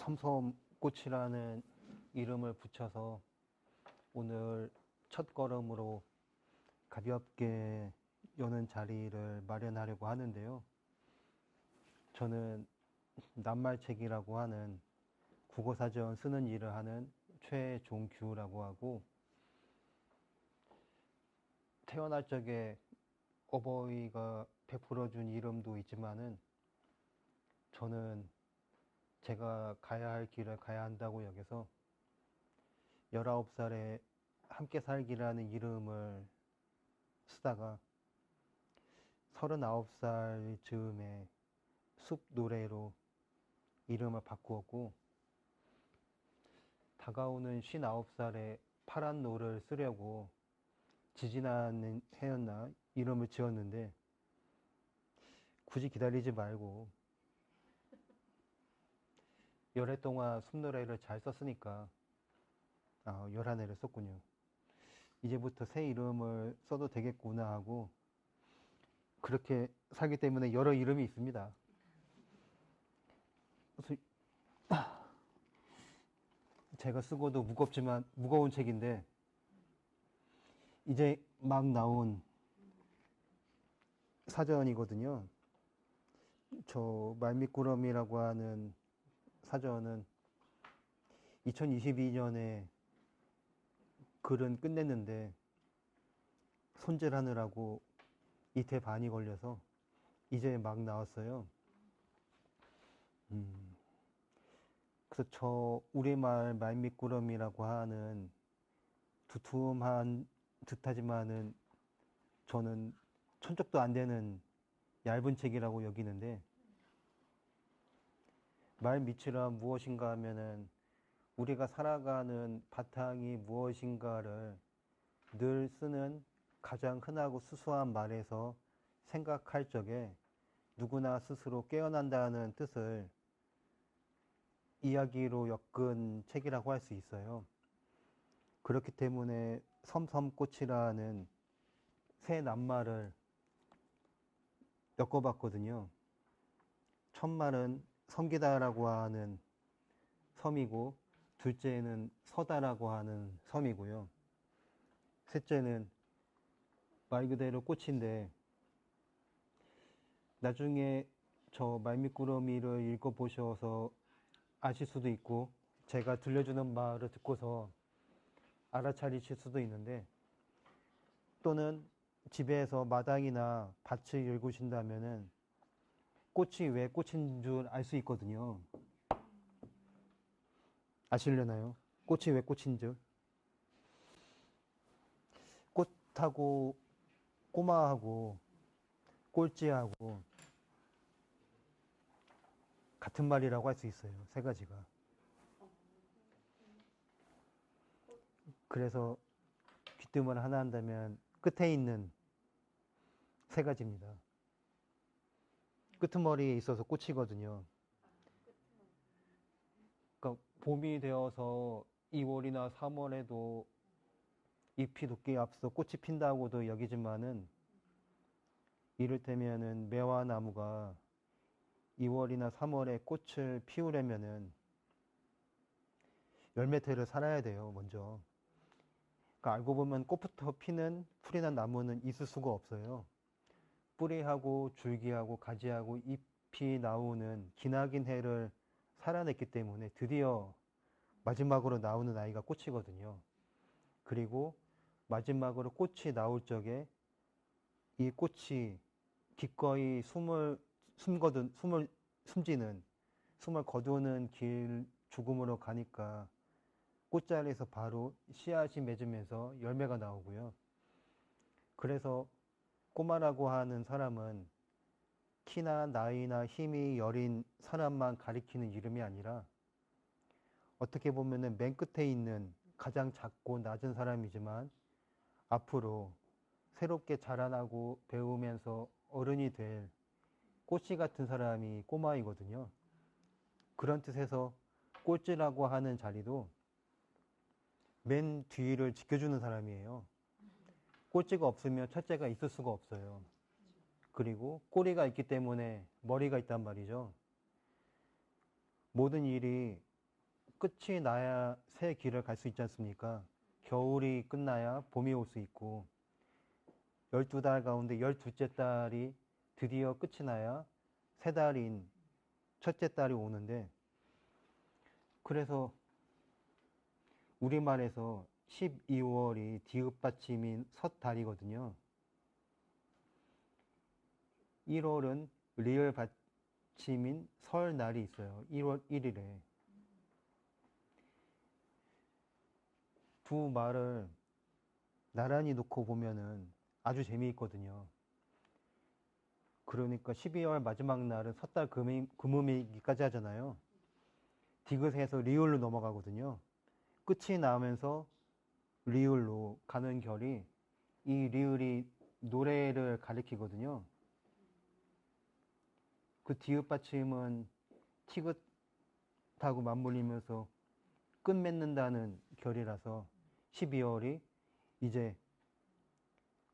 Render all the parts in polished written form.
섬섬꽃이라는 이름을 붙여서 오늘 첫 걸음으로 가볍게 여는 자리를 마련하려고 하는데요. 저는 낱말책이라고 하는 국어사전 쓰는 일을 하는 최종규라고 하고, 태어날 적에 어버이가 베풀어준 이름도 있지만은 저는 제가 가야 할 길을 가야 한다고 여겨서 19살에 함께 살기라는 이름을 쓰다가 39살 즈음에 숲 노래로 이름을 바꾸었고, 다가오는 59살에 파란 노를 쓰려고 지지난 해였나 이름을 지었는데, 굳이 기다리지 말고 열해 동안 숲노래를 잘 썼으니까 11해를 썼군요. 이제부터 새 이름을 써도 되겠구나 하고 그렇게 살기 때문에 여러 이름이 있습니다. 그래서 제가 쓰고도 무거운 책인데 이제 막 나온 사전이거든요. 저 말미꾸러미라고 하는 사전은 2022년에 글은 끝냈는데 손질하느라고 이틀 반이 걸려서 이제 막 나왔어요. 그래서 저 우리말 말미꾸러미라고 하는 두툼한 듯하지만은 저는 천쪽도 안 되는 얇은 책이라고 여기는데, 말밑이란 무엇인가 하면은 우리가 살아가는 바탕이 무엇인가를 늘 쓰는 가장 흔하고 수수한 말에서 생각할 적에 누구나 스스로 깨어난다는 뜻을 이야기로 엮은 책이라고 할 수 있어요. 그렇기 때문에 섬섬꽃이라는 새 낱말을 엮어봤거든요. 첫 말은 섬기다라고 하는 섬이고, 둘째는 서다라고 하는 섬이고요. 셋째는 말 그대로 꽃인데, 나중에 저 말미꾸러미를 읽어보셔서 아실 수도 있고, 제가 들려주는 말을 듣고서 알아차리실 수도 있는데, 또는 집에서 마당이나 밭을 읽으신다면은 꽃이 왜 꽃인 줄 알 수 있거든요. 아시려나요? 꽃이 왜 꽃인 줄? 꽃하고 꼬마하고 꼴찌하고 같은 말이라고 할 수 있어요. 세 가지가. 그래서 귀뜸을 하나 한다면 끝에 있는 세 가지입니다. 끄트머리에 있어서 꽃이거든요. 그러니까 봄이 되어서 2월이나 3월에도 잎이 돋기에 앞서 꽃이 핀다고도 여기지만은, 이를테면은 매화나무가 2월이나 3월에 꽃을 피우려면은 열매태를 살아야 돼요, 먼저. 그러니까 알고 보면 꽃부터 피는 풀이 난 나무는 있을 수가 없어요. 뿌리하고 줄기하고 가지하고 잎이 나오는 기나긴 해를 살아냈기 때문에 드디어 마지막으로 나오는 아이가 꽃이거든요. 그리고 마지막으로 꽃이 나올 적에 이 꽃이 기꺼이 숨을 거두는 길 죽음으로 가니까 꽃자리에서 바로 씨앗이 맺으면서 열매가 나오고요. 그래서 꼬마라고 하는 사람은 키나 나이나 힘이 여린 사람만 가리키는 이름이 아니라, 어떻게 보면은 맨 끝에 있는 가장 작고 낮은 사람이지만 앞으로 새롭게 자라나고 배우면서 어른이 될 꽃씨 같은 사람이 꼬마이거든요. 그런 뜻에서 꼴찌라고 하는 자리도 맨 뒤를 지켜주는 사람이에요. 꼴찌가 없으면 첫째가 있을 수가 없어요. 그리고 꼬리가 있기 때문에 머리가 있단 말이죠. 모든 일이 끝이 나야 새 길을 갈 수 있지 않습니까? 겨울이 끝나야 봄이 올 수 있고 12달 가운데 12째 달이 드디어 끝이 나야 새 달인 첫째 달이 오는데 그래서 우리말에서 12월이 디귿받침인 섣달이거든요. 1월은 리을 받침인 설날이 있어요. 1월 1일에. 두 말을 나란히 놓고 보면은 아주 재미있거든요. 그러니까 12월 마지막 날은 섣달 금음이기까지 하잖아요. 디귿에서 리을로 넘어가거든요. 끝이 나면서 리을로 가는 결이 이 리을이 노래를 가리키거든요. 그 디귿 받침은 티귿하고 맞물리면서 끝맺는다는 결이라서 12월이 이제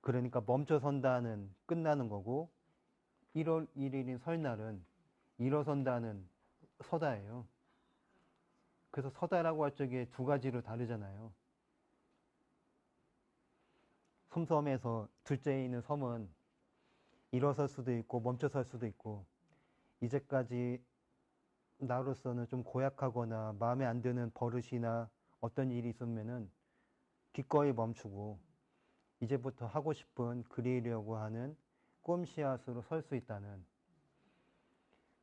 그러니까 멈춰선다는 끝나는 거고 1월 1일인 설날은 일어선다는 서다예요. 그래서 서다라고 할 적에 두 가지로 다르잖아요. 섬섬에서 둘째에 있는 섬은 일어설 수도 있고 멈춰설 수도 있고 이제까지 나로서는 좀 고약하거나 마음에 안 드는 버릇이나 어떤 일이 있으면은 기꺼이 멈추고 이제부터 하고 싶은 그리려고 하는 꼼씨앗으로 설 수 있다는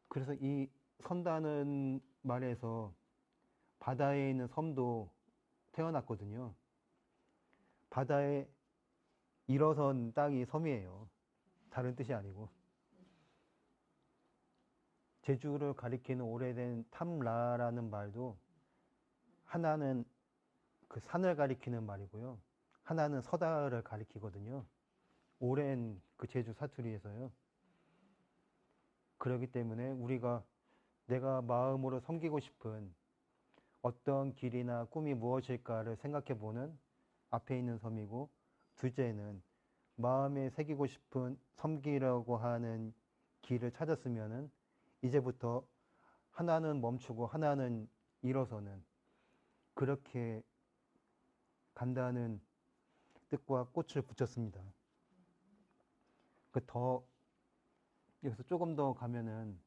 그래서 이 선다는 말에서 바다에 있는 섬도 태어났거든요. 바다에 일어선 땅이 섬이에요. 다른 뜻이 아니고. 제주를 가리키는 오래된 탐라라는 말도 하나는 그 산을 가리키는 말이고요. 하나는 서다를 가리키거든요. 오랜 그 제주 사투리에서요. 그렇기 때문에 우리가 내가 마음으로 섬기고 싶은 어떤 길이나 꿈이 무엇일까를 생각해보는 앞에 있는 섬이고 둘째는 마음에 새기고 싶은 섬기려고 하는 길을 찾았으면은 이제부터 하나는 멈추고 하나는 일어서는 그렇게 간다는 뜻과 꽃을 붙였습니다. 여기서 조금 더 가면은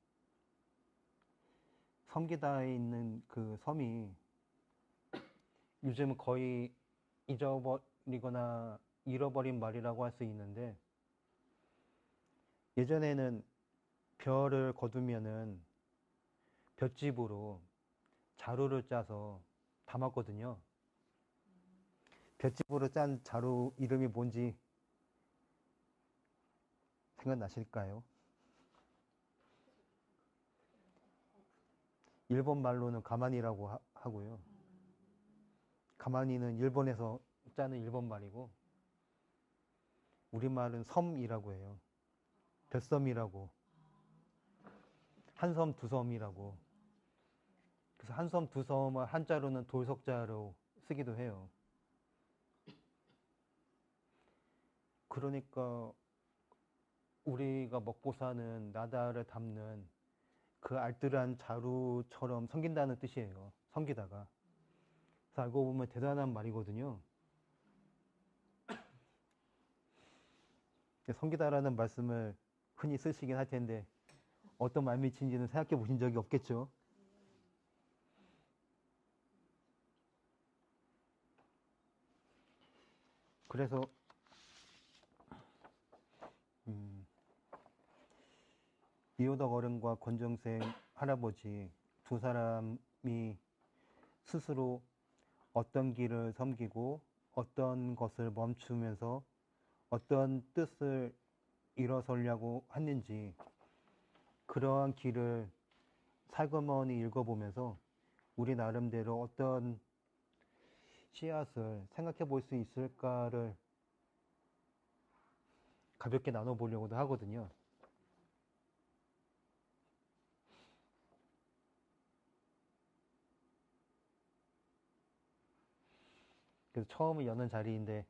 섬기다에 있는 그 섬이 요즘은 거의 잊어버리거나 잃어버린 말이라고 할 수 있는데 예전에는 별을 거두면은 볏짚으로 자루를 짜서 담았거든요. 볏짚으로 짠 자루 이름이 뭔지 생각나실까요? 일본 말로는 가마니라고 하고요. 가마니는 일본에서 짜는 일본 말이고 우리말은 섬이라고 해요. 뱃섬이라고. 한섬 두섬이라고. 그래서 한섬 두섬을 한자로는 돌석자로 쓰기도 해요. 그러니까 우리가 먹고 사는 나다를 담는 그 알뜰한 자루처럼 섬긴다는 뜻이에요. 섬기다가. 그래서 알고 보면 대단한 말이거든요. 섬기다라는 말씀을 흔히 쓰시긴 할 텐데 어떤 말미친지는 생각해 보신 적이 없겠죠. 그래서 이호덕 어른과 권정생 할아버지 두 사람이 스스로 어떤 길을 섬기고 어떤 것을 멈추면서 어떤 뜻을 일어서려고 했는지 그러한 길을 살그머니 읽어보면서 우리 나름대로 어떤 씨앗을 생각해 볼 수 있을까를 가볍게 나눠보려고도 하거든요. 그래서 처음 여는 자리인데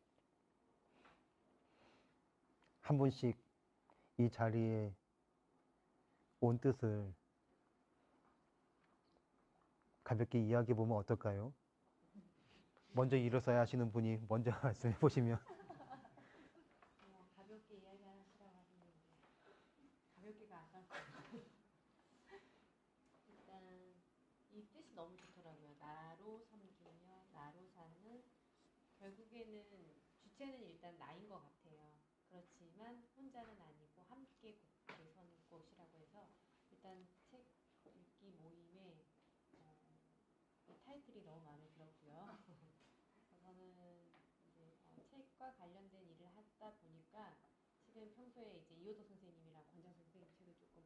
한 분씩 이 자리에 온 뜻을 가볍게 이야기해 보면 어떨까요? 먼저 일어서야 하시는 분이 먼저 말씀해 보시면. 가볍게 이야기하시라고 하시는데 가볍게가 안 나올 것 같아요. 일단 이 뜻이 너무 좋더라고요. 나로 섬기며 나로 사는, 결국에는 주체는 일단 나인 것 같아요. 그렇지만 혼자는 아니고 함께 굳게 선 곳이라고 해서 일단 책 읽기 모임에 이 타이틀이 너무 마음에 들었고요. 저는 이제 책과 관련된 일을 하다 보니까 실은 평소에 이제 이호도 선생님이랑 권장 선생님 책을 조금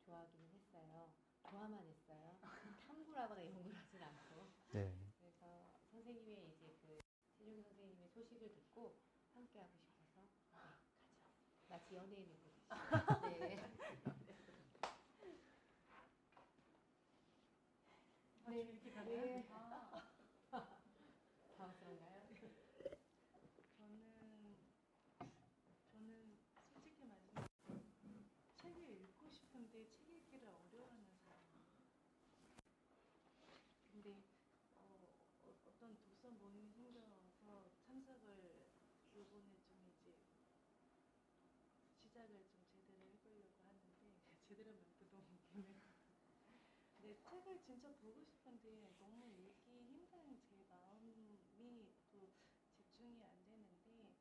좋아하기는 했어요. 좋아만 했어요. 탐구를 하거나 연구를 하진 않고. 네. 그래서 선생님의 이제 그 최종 선생님의 소식을 듣고 함께 하고 싶어서 네, 가져왔어요. 마치 연예인을 보듯이. 네. 네. 이렇게 가나요? 당황스러운가요? 저는 솔직히 말씀드리면 책을 읽고 싶은데 책 읽기를 어려워하는 사람이에요. 근데 어떤 독서 모임이 생겨서 참석을 요번에 좀 이제 시작을 좀 제대로 해보려고 하는데 제대로 말도 너무 웃기네요. 근데 책을 진짜 보고 싶은데 너무 읽기 힘든 제 마음이 또 집중이 안 되는데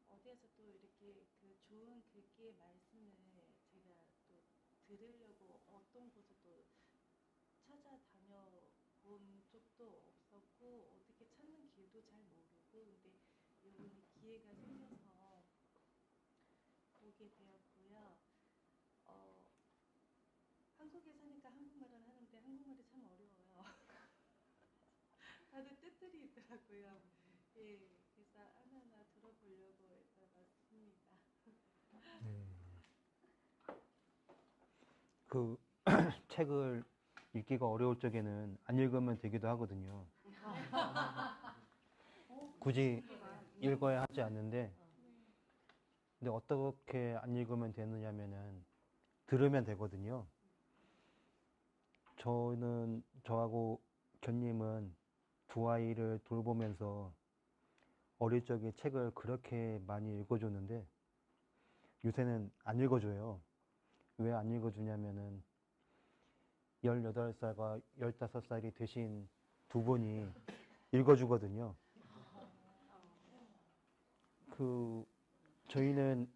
어디에서 또 이렇게 그 좋은 글귀의 말씀을 제가 또 들으려고 어떤 곳을 또 찾아다녀 본 적도 없었고 어떻게 찾는 길도 잘 모르고 근데 이번에 기회가 생겨서 보게 되었고요. 한국에 사니까 한국말을 하는데 한국말이 참 어려워요. 다들 뜻들이 있더라고요. 예, 그래서 하나하나 들어보려고 해서 왔습니다. 네. 그 책을 읽기가 어려울 적에는 안 읽으면 되기도 하거든요. 굳이 읽어야 하지 않는데, 근데 어떻게 안 읽으면 되느냐면은 들으면 되거든요. 저하고 견님은 두 아이를 돌보면서 어릴 적에 책을 그렇게 많이 읽어줬는데 요새는 안 읽어줘요. 왜 안 읽어주냐면은 18살과 15살이 되신 두 분이 읽어주거든요. 저희는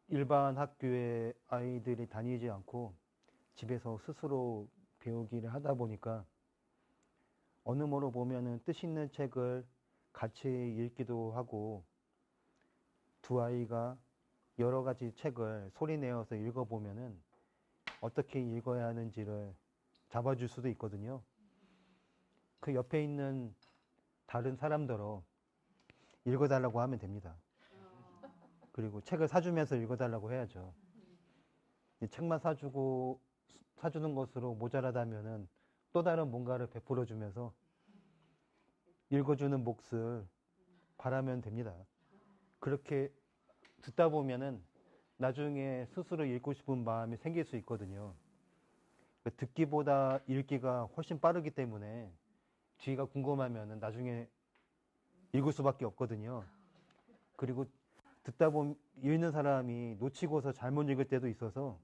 일반 학교에 아이들이 다니지 않고 집에서 스스로 배우기를 하다 보니까 어느 뭐로 보면은 뜻 있는 책을 같이 읽기도 하고 두 아이가 여러 가지 책을 소리 내어서 읽어보면은 어떻게 읽어야 하는지를 잡아줄 수도 있거든요. 그 옆에 있는 다른 사람들로 읽어달라고 하면 됩니다. 그리고 책을 사주면서 읽어달라고 해야죠. 책만 사주는 것으로 모자라다면은 또 다른 뭔가를 베풀어주면서 읽어주는 몫을 바라면 됩니다. 그렇게 듣다 보면은 나중에 스스로 읽고 싶은 마음이 생길 수 있거든요. 듣기보다 읽기가 훨씬 빠르기 때문에 뒤가 궁금하면은 나중에 읽을 수밖에 없거든요. 그리고 듣다 보면 읽는 사람이 놓치고서 잘못 읽을 때도 있어서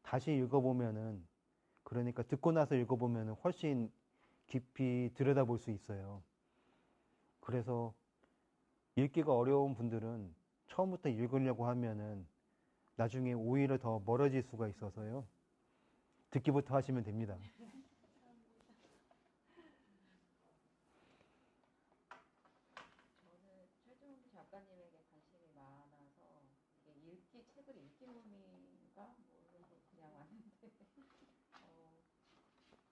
다시 읽어보면은 그러니까 듣고 나서 읽어보면은 훨씬 깊이 들여다볼 수 있어요. 그래서 읽기가 어려운 분들은 처음부터 읽으려고 하면은 나중에 오히려 더 멀어질 수가 있어서요. 듣기부터 하시면 됩니다. 저는 최종 작가님에게 관심이 많아서 이게 책을 읽기 모임인가 모르고 그냥 왔는데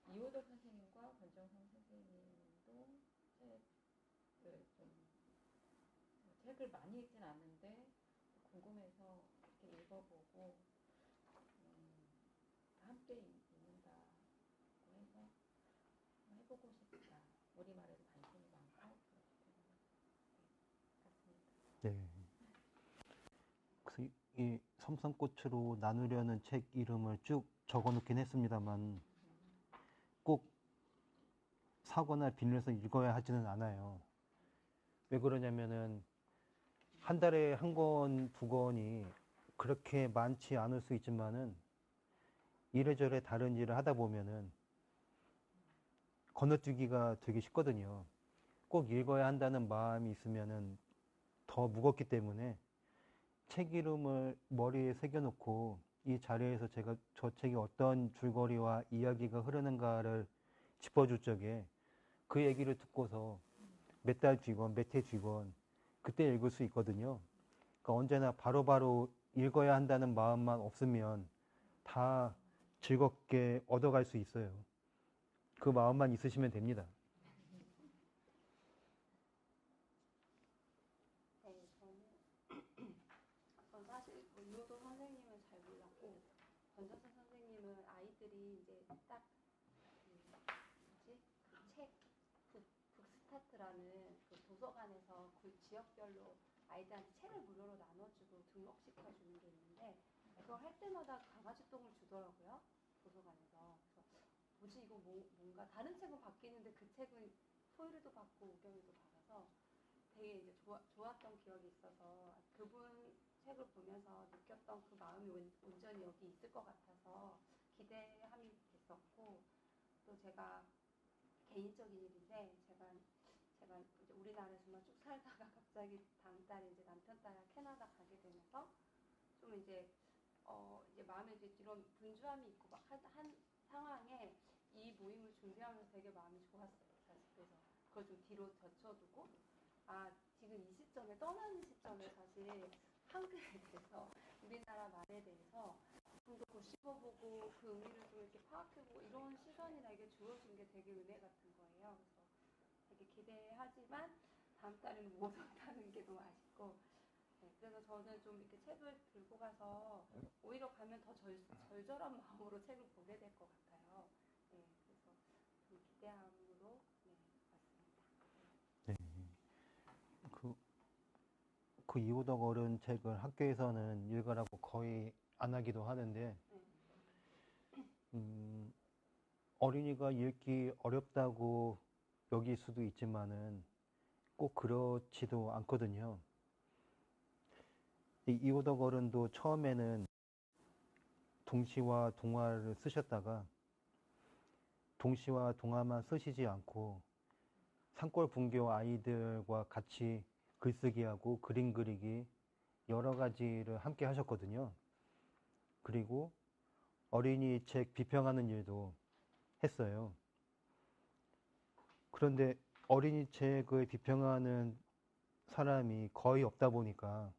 이호덕 선생님과 권정성 선생님도 책을 많이 읽진 않는데 궁금해서 이렇게 읽어보고 함께 읽는다고 해서 해보고 싶다. 우리말에도 관심이 많고 그렇기 때문에 같습니다. 네. 그래서 이 섬섬꽃으로 나누려는 책 이름을 쭉 적어 놓긴 했습니다만 꼭 사거나 빌려서 읽어야 하지는 않아요. 왜 그러냐면은 한 달에 한 권, 두 권이 그렇게 많지 않을 수 있지만은 이래저래 다른 일을 하다 보면은 건너뛰기가 되게 쉽거든요. 꼭 읽어야 한다는 마음이 있으면은 더 무겁기 때문에 책 이름을 머리에 새겨놓고 이 자리에서 제가 저 책이 어떤 줄거리와 이야기가 흐르는가를 짚어줄 적에 그 얘기를 듣고서 몇 달 뒤건 몇 해 뒤건 그때 읽을 수 있거든요. 그러니까 언제나 바로바로 읽어야 한다는 마음만 없으면 다 즐겁게 얻어갈 수 있어요. 그 마음만 있으시면 됩니다. 네, 전 사실 이호도 선생님은 잘 몰랐고 권정선 선생님은 아이들이 이제 딱 뭐지 그책 북스타트라는 그 도서관에서 그 지역별로 아이들한테 책을 무료로 나눠주고 등록시켜주는 게 있는데 그걸 할 때마다 강아지 똥을 주더라고요 도서관에서. 그래서 뭐지 이거 뭔가 다른 책은 바뀌는데 그 책은 토요일에도 받고 목요일에도 받아서 되게 이제 좋았던 기억이 있어서 그분 책을 보면서 느꼈던 그 마음이 온전히 여기 있을 것 같아서 기대함이 됐었고 또 제가 개인적인 일인데 제가 이제 우리나라에서만 쭉 살다가 갑자기 다음 달에 이제 남편 따라 캐나다 가게 되면서 좀 이제 마음에 이제 이런 분주함이 있고 막 한 상황에 이 모임을 준비하면서 되게 마음이 좋았어요. 사실 그래서 그걸 좀 뒤로 젖혀두고 지금 이 시점에 떠나는 시점에 사실 한글에 대해서 우리나라 말에 대해서 좀 더 씹어보고 그 의미를 좀 이렇게 파악해보고 이런 시간이 나에게 주어진 게 되게 은혜 같은 거예요. 그래서 되게 기대하지만 다음 달에는 못 온다는 게 너무 아쉽고 네, 그래서 저는 좀 이렇게 책을 들고 가서 오히려 가면 더 절절한 마음으로 책을 보게 될 것 같아요. 네, 그래서 좀 기대함으로 왔습니다. 네. 그 이호덕 어른 책을 학교에서는 읽으라고 거의 안 하기도 하는데, 어린이가 읽기 어렵다고 여길 수도 있지만은 꼭 그렇지도 않거든요. 이호덕 어른도 처음에는 동시와 동화를 쓰셨다가 동시와 동화만 쓰시지 않고 산골 분교 아이들과 같이 글쓰기하고 그림 그리기 여러 가지를 함께 하셨거든요. 그리고 어린이 책 비평하는 일도 했어요. 그런데 어린이 책을 비평하는 사람이 거의 없다 보니까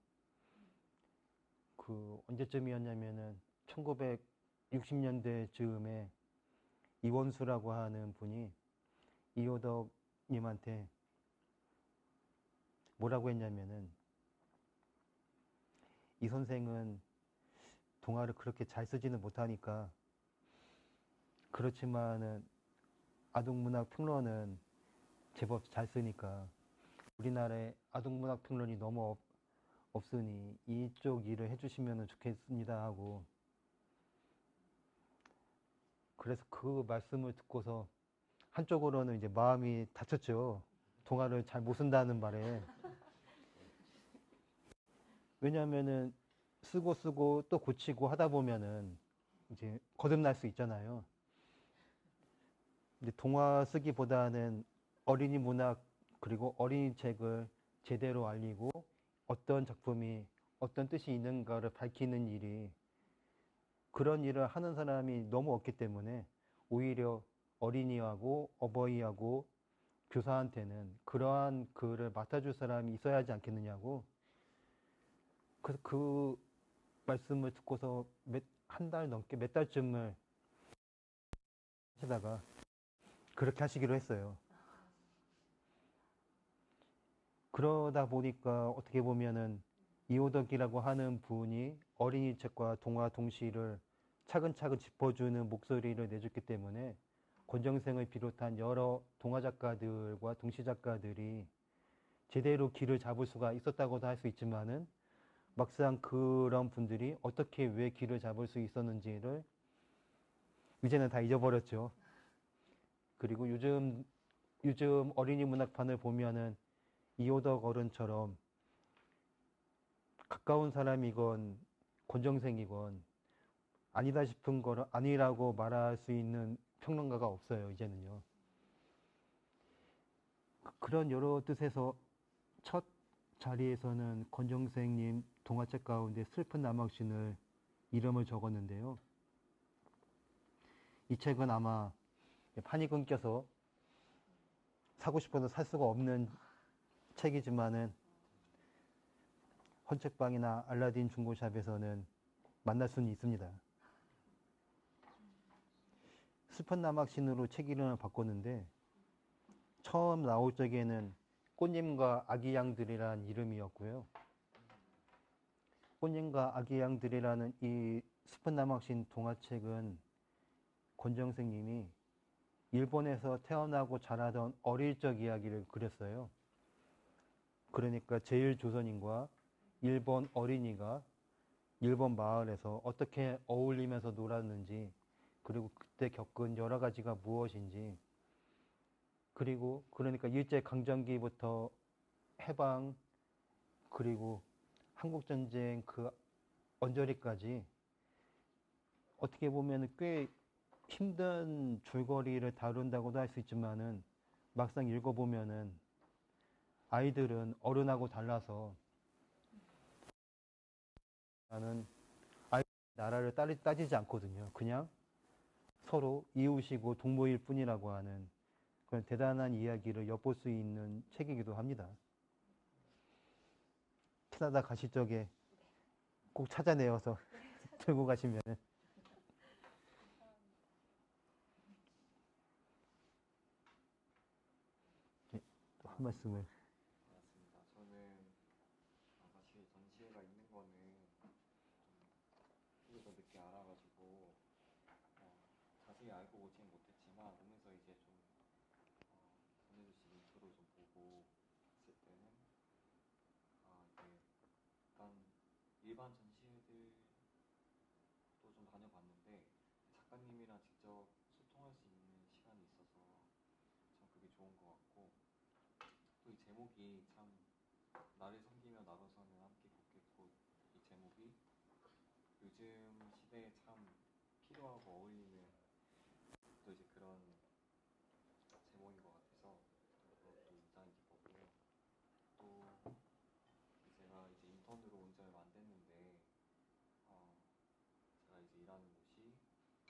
그 언제쯤이었냐면은 1960년대 즈음에 이원수라고 하는 분이 이호덕 님한테 뭐라고 했냐면은 이 선생은 동화를 그렇게 잘 쓰지는 못하니까 그렇지만은 아동문학 평론은 제법 잘 쓰니까 우리나라에 아동문학 평론이 너무 없으니 이쪽 일을 해주시면 좋겠습니다 하고 그래서 그 말씀을 듣고서 한쪽으로는 이제 마음이 다쳤죠. 동화를 잘 못 쓴다는 말에. 왜냐하면은 쓰고 또 고치고 하다 보면은 이제 거듭날 수 있잖아요. 근데 동화 쓰기보다는 어린이 문학 그리고 어린이 책을 제대로 알리고 어떤 작품이 어떤 뜻이 있는가를 밝히는 일이 그런 일을 하는 사람이 너무 없기 때문에 오히려 어린이하고 어버이하고 교사한테는 그러한 글을 맡아줄 사람이 있어야 하지 않겠느냐고. 그래서 그 말씀을 듣고서 한 달 넘게 몇 달쯤을 하시다가 그렇게 하시기로 했어요. 그러다 보니까 어떻게 보면은 이호덕이라고 하는 분이 어린이 책과 동화 동시를 차근차근 짚어주는 목소리를 내줬기 때문에 권정생을 비롯한 여러 동화 작가들과 동시 작가들이 제대로 길을 잡을 수가 있었다고도 할 수 있지만은 막상 그런 분들이 어떻게 왜 길을 잡을 수 있었는지를 이제는 다 잊어버렸죠. 그리고 요즘 요즘 어린이 문학판을 보면은 이호덕 어른처럼 가까운 사람이건 권정생이건 아니다 싶은 거를 아니라고 말할 수 있는 평론가가 없어요, 이제는요. 그런 여러 뜻에서 첫 자리에서는 권정생님 동화책 가운데 슬픈 남학신을 이름을 적었는데요. 이 책은 아마 판이 끊겨서 사고 싶어도 살 수가 없는 책이지만은 헌책방이나 알라딘 중고샵에서는 만날 수는 있습니다. 슬픈 남학신으로 책 이름을 바꿨는데 처음 나올 적에는 꽃님과 아기 양들이라는 이름이었고요. 꽃님과 아기 양들이라는 이 슬픈 남학신 동화책은 권정생님이 일본에서 태어나고 자라던 어릴 적 이야기를 그렸어요. 그러니까 제1조선인과 일본 어린이가 일본 마을에서 어떻게 어울리면서 놀았는지, 그리고 그때 겪은 여러 가지가 무엇인지, 그리고 그러니까 일제강점기부터 해방, 그리고 한국전쟁 그 언저리까지 어떻게 보면 꽤 힘든 줄거리를 다룬다고도 할 수 있지만은 막상 읽어보면은 아이들은 어른하고 달라서 나는 아이 나라를 따지지 않거든요. 그냥 서로 이웃이고 동무일 뿐이라고 하는 그런 대단한 이야기를 엿볼 수 있는 책이기도 합니다. 캐나다 가실 적에 꼭 찾아내어서 들고 가시면은 또 한 말씀을. 맞습니다. 저는 사실 전시회가 있는 거는 좀 더 늦게 알아가지고 자세히 알고 오지는 못했지만 오면서 이제 좀 전해주신 인트로 좀 보고 있을 때는 이게 일단 일반 전시회들도 좀 다녀봤는데 작가님이랑 직접 소통할 수 있는 시간이 있어서 참 그게 좋은 것 같고 또 이 제목이 참 나를 섬기며 나로서는 함께 걷겠고 이 제목이 요즘 시대에 참 필요하고 어울리는 또 이제 그런 제목인 것 같아서 그것도 인상이 깊었고요. 또 제가 이제 인턴으로 온 지 얼마 안 됐는데 제가 이제 일하는 곳이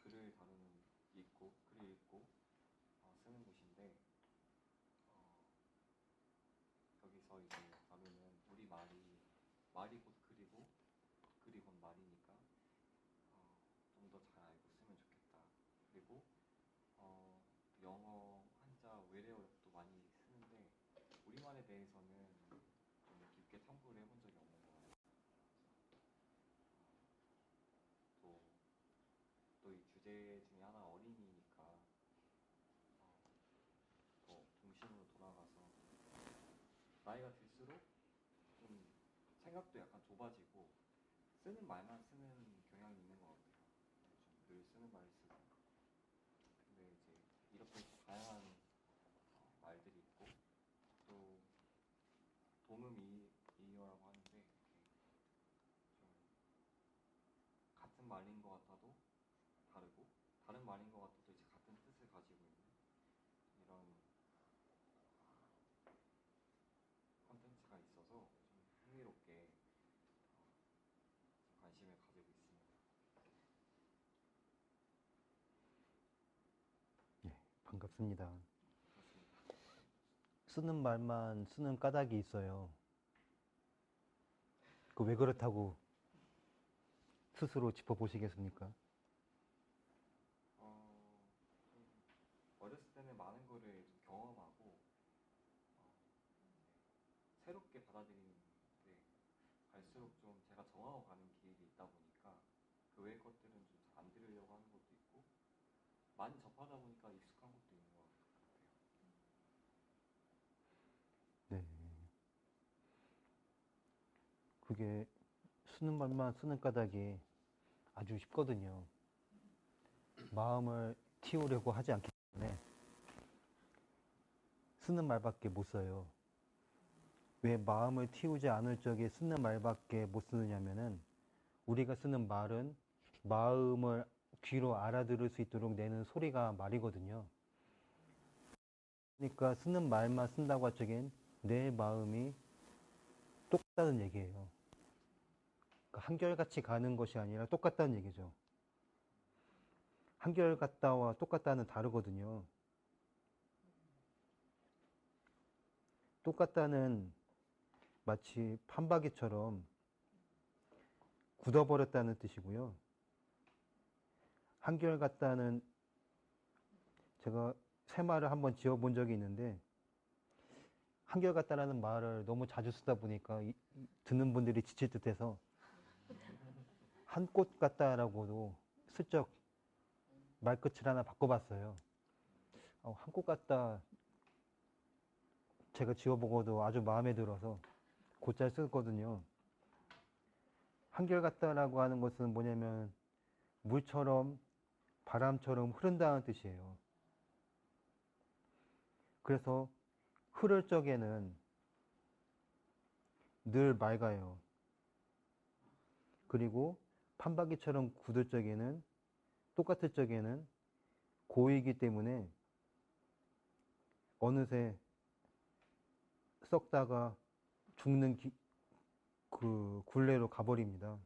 글을 다루는 글을 읽고 쓰는 곳인데 여기서 이제 다루는 우리 말이 곧 글이고 글이 곧 말이니까 좀 더 잘 알고 쓰면 좋겠다. 그리고 영어 한자 외래어도 많이 쓰는데 우리말에 대해서는 좀 깊게 탐구를 해본 적이 없는 것 같아요. 또 이 주제 중에 하나 어린이니까 더 중심으로 돌아가서 나이가 들수록 좀 생각도 약간 좁아지고 쓰는 말만 쓰는 경향이 있는 것 같아요. 좀 늘 쓰는 말을 쓰고 근데 이제 이렇게 다양한 말들이 있고 또 도음이어라고 하는데 이렇게 좀 같은 말인 것 같아도 다르고 다른 말인 것 같아도 이제 같은 뜻을 가지고 있는 이런 콘텐츠가 있어서 좀 흥미롭게 관심을 가지고 있습니다. 예, 반갑습니다. 그렇습니다. 쓰는 말만 쓰는 까닭이 있어요. 그 왜 그렇다고 스스로 짚어보시겠습니까? 좀 어렸을 때는 많은 거를 좀 경험하고 새롭게 받아들이는데 갈수록 좀 제가 정하고 가는 길이 있다 보니까 그 외의 것들은 좀 잘 안 들으려고 하는 것도 있고 많이 접하다 보니까 익숙한 것도 있는 것 같아요. 네. 그게 쓰는 말만 쓰는 까닭이 아주 쉽거든요. 마음을 틔우려고 하지 않기 때문에 쓰는 말밖에 못 써요. 왜 마음을 틔우지 않을 적에 쓰는 말밖에 못 쓰느냐면은 우리가 쓰는 말은 마음을 귀로 알아들을 수 있도록 내는 소리가 말이거든요. 그러니까 쓰는 말만 쓴다고 할 적엔 내 마음이 똑같다는 얘기예요. 그러니까 한결같이 가는 것이 아니라 똑같다는 얘기죠. 한결같다와 똑같다는 다르거든요. 똑같다는 마치 판박이처럼 굳어버렸다는 뜻이고요. 한결같다는 제가 새 말을 한번 지어본 적이 있는데 한결같다라는 말을 너무 자주 쓰다 보니까 듣는 분들이 지칠 듯해서 한 꽃 같다라고도 슬쩍 말끝을 하나 바꿔봤어요. 한 꽃 같다 제가 지어보고도 아주 마음에 들어서 곧잘 썼거든요. 한결같다라고 하는 것은 뭐냐면 물처럼 바람처럼 흐른다는 뜻이에요. 그래서 흐를 적에는 늘 맑아요. 그리고 판박이처럼 굳을 적에는 똑같을 적에는 고이기 때문에 어느새 썩다가 죽는 그 굴레로 가버립니다.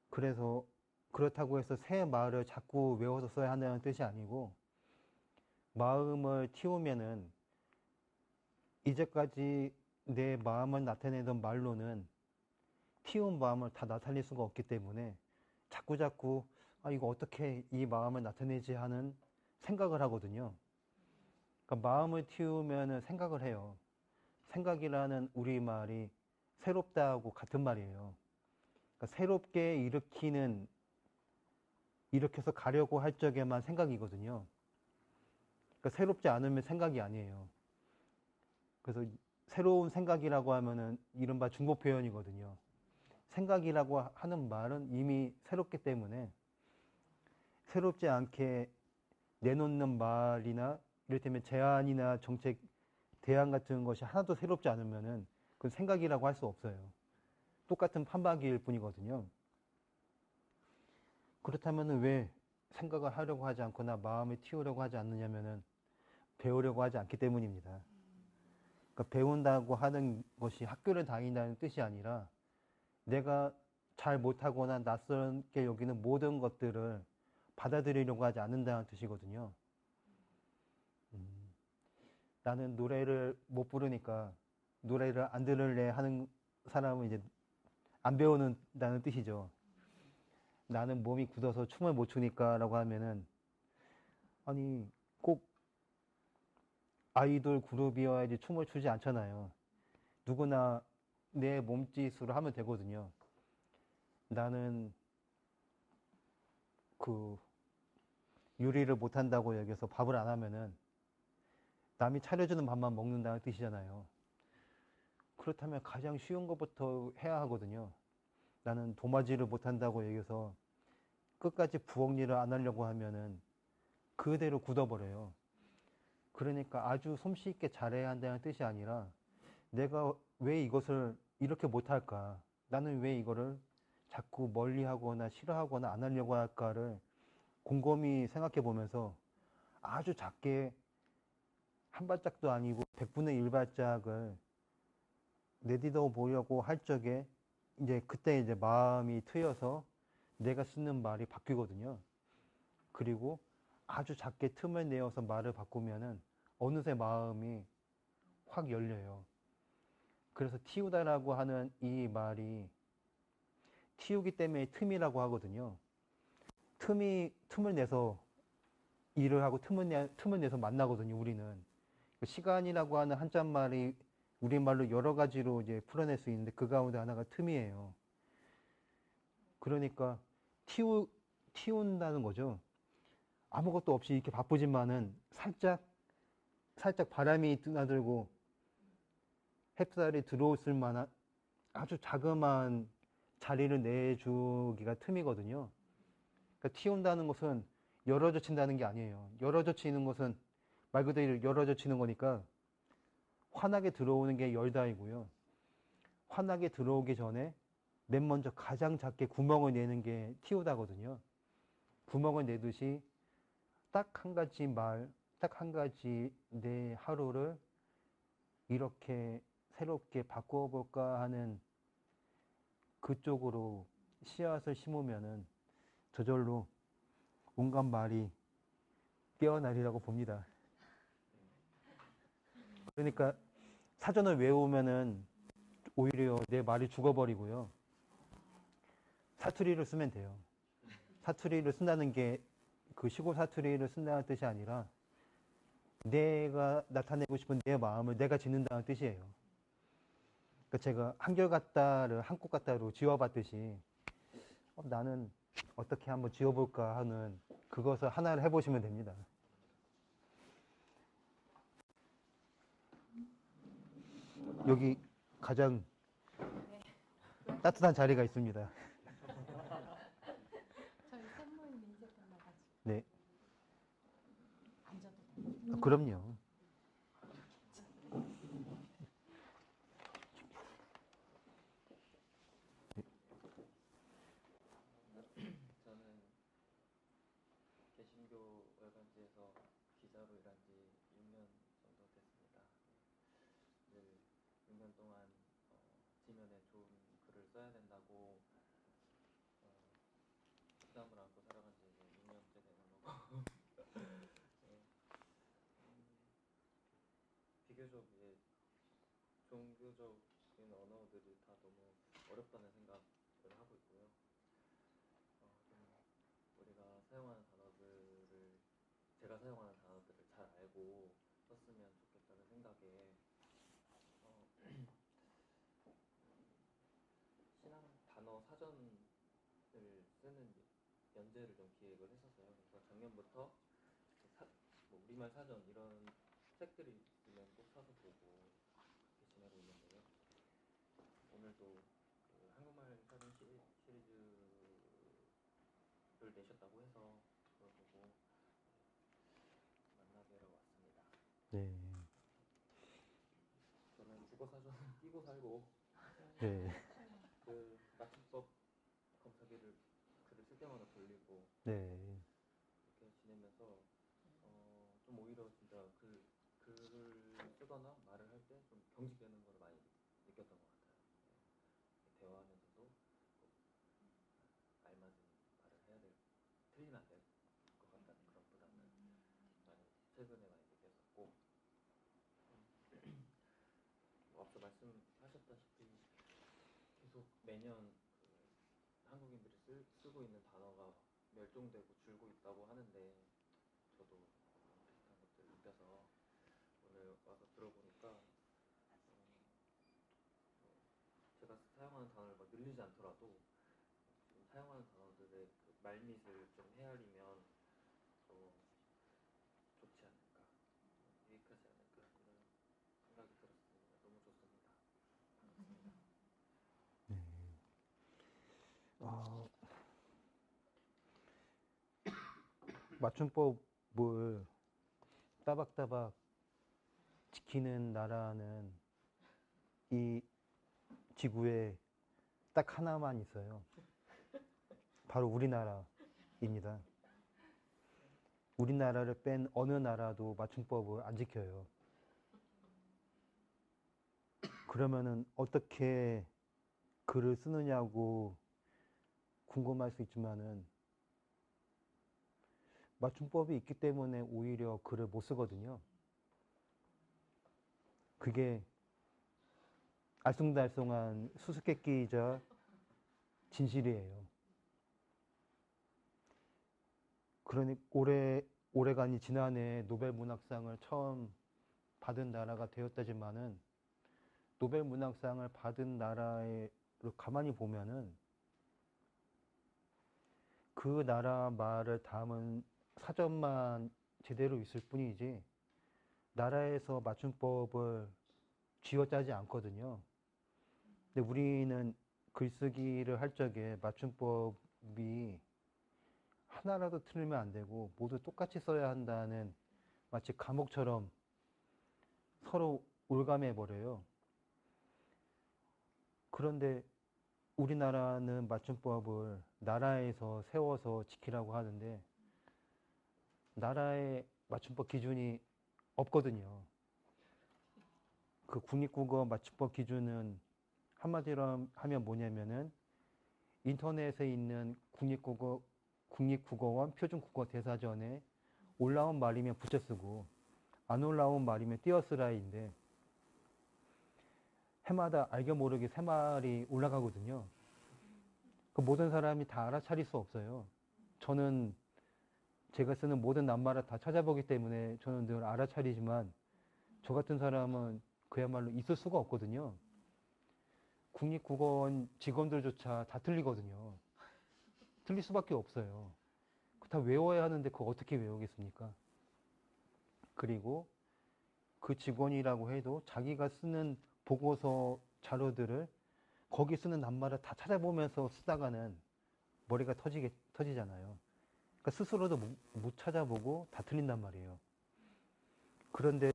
그래서 그렇다고 해서 새 말을 자꾸 외워서 써야 한다는 뜻이 아니고 마음을 틔우면은 이제까지 내 마음을 나타내던 말로는 틔운 마음을 다 나타낼 수가 없기 때문에 자꾸자꾸 이거 어떻게 이 마음을 나타내지 하는 생각을 하거든요. 그러니까 마음을 틔우면은 생각을 해요. 생각이라는 우리말이 새롭다고 같은 말이에요. 그러니까 새롭게 일으켜서 가려고 할 적에만 생각이거든요. 그러니까 새롭지 않으면 생각이 아니에요. 그래서 새로운 생각이라고 하면은 이른바 중복 표현이거든요. 생각이라고 하는 말은 이미 새롭기 때문에 새롭지 않게 내놓는 말이나 이를테면 제안이나 정책, 대안 같은 것이 하나도 새롭지 않으면은 그건 생각이라고 할 수 없어요. 똑같은 판박이일 뿐이거든요. 그렇다면 왜 생각을 하려고 하지 않거나 마음을 틔우려고 하지 않느냐면은 배우려고 하지 않기 때문입니다. 그러니까 배운다고 하는 것이 학교를 다닌다는 뜻이 아니라 내가 잘 못하거나 낯설게 여기는 모든 것들을 받아들이려고 하지 않는다는 뜻이거든요. 나는 노래를 못 부르니까 노래를 안 들을래 하는 사람은 이제 안 배우는다는 뜻이죠. 나는 몸이 굳어서 춤을 못 추니까 라고 하면은 아니 꼭 아이돌 그룹이어야지 춤을 추지 않잖아요. 누구나 내 몸짓으로 하면 되거든요. 나는 그 요리를 못한다고 여기서 밥을 안 하면은 남이 차려주는 밥만 먹는다는 뜻이잖아요. 그렇다면 가장 쉬운 것부터 해야 하거든요. 나는 도마질을 못한다고 여기서 끝까지 부엌 일을 안 하려고 하면은 그대로 굳어버려요. 그러니까 아주 솜씨있게 잘해야 한다는 뜻이 아니라 내가 왜 이것을 이렇게 못할까? 나는 왜 이거를 자꾸 멀리하거나 싫어하거나 안 하려고 할까를 곰곰이 생각해 보면서 아주 작게 한 발짝도 아니고 100분의 1발짝을 내디뎌 보려고 할 적에 그때 이제 마음이 트여서 내가 쓰는 말이 바뀌거든요. 그리고 아주 작게 틈을 내어서 말을 바꾸면은 어느새 마음이 확 열려요. 그래서 틔우다라고 하는 이 말이 틔우기 때문에 틈이라고 하거든요. 틈을 내서 일을 하고 틈을 내서 만나거든요, 우리는. 시간이라고 하는 한자말이 우리말로 여러 가지로 이제 풀어낼 수 있는데 그 가운데 하나가 틈이에요. 그러니까 틔운다는 거죠. 아무것도 없이 이렇게 바쁘지만은 살짝 바람이 드나들고 햇살이 들어왔을 만한 아주 자그마한 자리를 내주기가 틈이거든요. 그러니까 틔운다는 것은 열어젖힌다는 게 아니에요. 열어젖히는 것은 말 그대로 열어져 치는 거니까 환하게 들어오는 게 열다이고요. 환하게 들어오기 전에 맨 먼저 가장 작게 구멍을 내는 게 티오다거든요. 구멍을 내듯이 딱 한 가지 딱 한 가지 내 하루를 이렇게 새롭게 바꿔볼까 하는 그쪽으로 씨앗을 심으면은 저절로 온갖 말이 깨어나리라고 봅니다. 그러니까 사전을 외우면은 오히려 내 말이 죽어버리고요. 사투리를 쓰면 돼요. 사투리를 쓴다는 게 그 시골 사투리를 쓴다는 뜻이 아니라 내가 나타내고 싶은 내 마음을 내가 짓는다는 뜻이에요. 그러니까 제가 한결같다를 한국같다로 지어봤듯이 나는 어떻게 한번 지어볼까 하는 그것을 하나를 해보시면 됩니다. 여기 가장 따뜻한 자리가 있습니다. 저희 산모임 인쇄 끝나가지고 네, 앉아도 돼요. 그럼요. 저는 개신교 월간지에서 기자로 일한 지 6년 정도 됐습니다. 늘 6년 동안 지면에 좋은 글을 써야 된다고 부담을 안고 살아간 지 이제 6년째 되는 거고 네. 비교적 종교적인 언어들이 다 너무 어렵다는 생각을 하고 있고요. 좀 우리가 사용하는 단어들을 제가 사용하는 단어들을 잘 알고 썼으면 좋겠다는 생각에 신앙 단어 사전을 쓰는 연재를 좀 기획을 했었어요. 그래서 작년부터 뭐 우리말 사전 이런 책들이 있으면 꼭 사서 보고 그렇게 지내고 있는데요. 오늘도 그 한국말 사전 시리즈를 내셨다고 해서 그걸 보고 만나뵈러 왔습니다. 네. 저는 국어 사전 끼고 살고 네. 그 맞춤법 검사기를 글을 쓸 때마다 돌리고 네. 이렇게 지내면서 좀 오히려 진짜 글을 쓰거나 말을 할 때 좀 경직되는 걸 많이 느꼈던 것 같아요. 대화하면서도 꼭 알맞은 말을 해야 될, 틀리면 안 될 것 같다는 그런 부담을 많이 최근에 많이 느꼈었고 앞서 말씀하셨다시피 계속 매년 한국인들이 쓰고 있는 단어가 멸종되고 줄고 있다고 하는데 저도 비슷한 것들을 느껴서 오늘 와서 들어보니까 제가 사용하는 단어를 막 늘리지 않더라도 지금 사용하는 단어들의 그 말밑을 좀 헤아리면 더 좋지 않을까, 유익하지 않을까 이런 생각이 들었습니다. 너무 좋습니다. 반갑습니다. 맞춤법을 따박따박 지키는 나라는 이 지구에 딱 하나만 있어요. 바로 우리나라입니다. 우리나라를 뺀 어느 나라도 맞춤법을 안 지켜요. 그러면은 어떻게 글을 쓰느냐고 궁금할 수 있지만은 맞춤법이 있기 때문에 오히려 글을 못 쓰거든요. 그게 알쏭달쏭한 수수께끼이자 진실이에요. 그러니 올해간이 지난해 노벨 문학상을 처음 받은 나라가 되었다지만은 노벨 문학상을 받은 나라를 가만히 보면은 그 나라 말을 담은 사전만 제대로 있을 뿐이지 나라에서 맞춤법을 쥐어짜지 않거든요. 근데 우리는 글쓰기를 할 적에 맞춤법이 하나라도 틀리면 안 되고 모두 똑같이 써야 한다는 마치 감옥처럼 서로 올가매 버려요. 그런데 우리나라는 맞춤법을 나라에서 세워서 지키라고 하는데 나라의 맞춤법 기준이 없거든요. 그 국립국어 맞춤법 기준은 한마디로 하면 뭐냐면은 인터넷에 있는 국립국어원 표준국어 대사전에 올라온 말이면 붙여 쓰고 안 올라온 말이면 띄어 쓰라인데 해마다 알게 모르게 새 말이 올라가거든요. 그 모든 사람이 다 알아차릴 수 없어요. 저는 제가 쓰는 모든 낱말을 다 찾아보기 때문에 저는 늘 알아차리지만 저 같은 사람은 그야말로 있을 수가 없거든요. 국립국어원 직원들조차 다 틀리거든요. 틀릴 수밖에 없어요. 다 외워야 하는데 그거 어떻게 외우겠습니까? 그리고 그 직원이라고 해도 자기가 쓰는 보고서 자료들을 거기 쓰는 낱말을 다 찾아보면서 쓰다가는 머리가 터지잖아요. 그러니까 스스로도 못 찾아보고 다 틀린단 말이에요. 그런데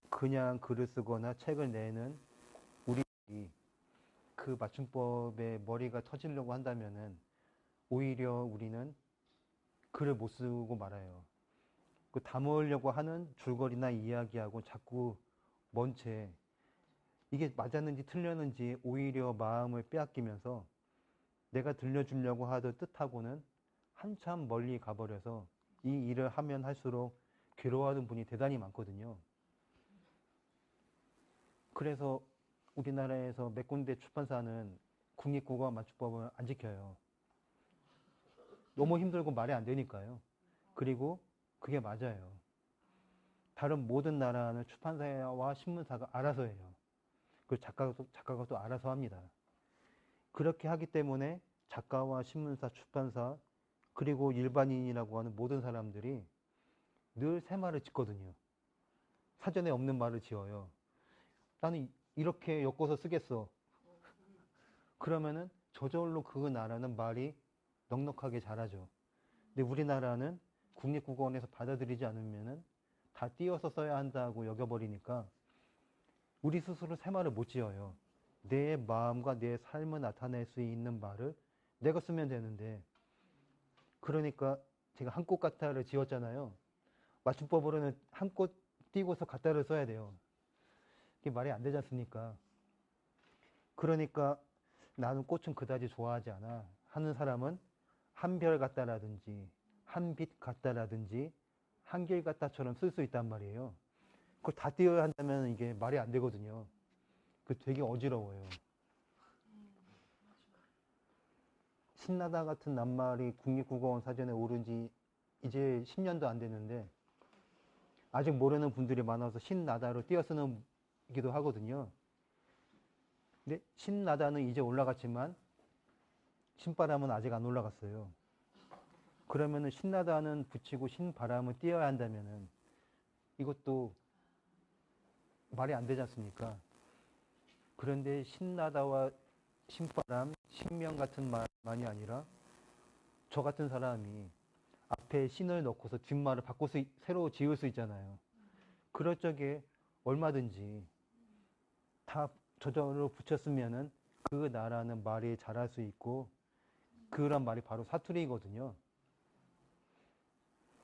그냥 글을 쓰거나 책을 내는 우리들이 그 맞춤법에 머리가 터지려고 한다면은 오히려 우리는 글을 못 쓰고 말아요. 그 담으려고 하는 줄거리나 이야기하고 자꾸 먼 채 이게 맞았는지 틀렸는지 오히려 마음을 빼앗기면서 내가 들려주려고 하던 뜻하고는 한참 멀리 가버려서 이 일을 하면 할수록 괴로워하는 분이 대단히 많거든요. 그래서 우리나라에서 몇 군데 출판사는 국립국어 맞춤법을 안 지켜요. 너무 힘들고 말이 안 되니까요. 그리고 그게 맞아요. 다른 모든 나라는 출판사와 신문사가 알아서 해요. 그 작가가 또 알아서 합니다. 그렇게 하기 때문에 작가와 신문사, 출판사, 그리고 일반인이라고 하는 모든 사람들이 늘 새 말을 짓거든요. 사전에 없는 말을 지어요. 나는 이렇게 엮어서 쓰겠어. 그러면은 저절로 그 나라는 말이 넉넉하게 자라죠. 근데 우리나라는 국립국어원에서 받아들이지 않으면은 다 띄어서 써야 한다고 여겨버리니까 우리 스스로 새 말을 못 지어요. 내 마음과 내 삶을 나타낼 수 있는 말을 내가 쓰면 되는데 그러니까 제가 한 꽃 가타를 지었잖아요. 맞춤법으로는 한 꽃 띄고서 가타를 써야 돼요. 이게 말이 안 되지 않습니까? 그러니까 나는 꽃은 그다지 좋아하지 않아 하는 사람은 한별 같다라든지 한빛 같다라든지 한길 같다처럼 쓸 수 있단 말이에요. 그걸 다 띄어야 한다면 이게 말이 안 되거든요. 그 되게 어지러워요. 신나다 같은 낱말이 국립국어원 사전에 오른 지 이제 10년도 안 됐는데 아직 모르는 분들이 많아서 신나다로 띄어 쓰는 기도 하거든요. 근데 신나다는 이제 올라갔지만 신바람은 아직 안 올라갔어요. 그러면은 신나다는 붙이고 신바람을 띄어야 한다면은 이것도 말이 안 되지 않습니까? 그런데 신나다와 신바람, 신명 같은 말만이 아니라 저 같은 사람이 앞에 신을 넣고서 뒷말을 새로 지을 수 있잖아요. 그럴 적에 얼마든지 다 저절로 붙였으면은 그 나라는 말이 잘할 수 있고 그런 말이 바로 사투리거든요.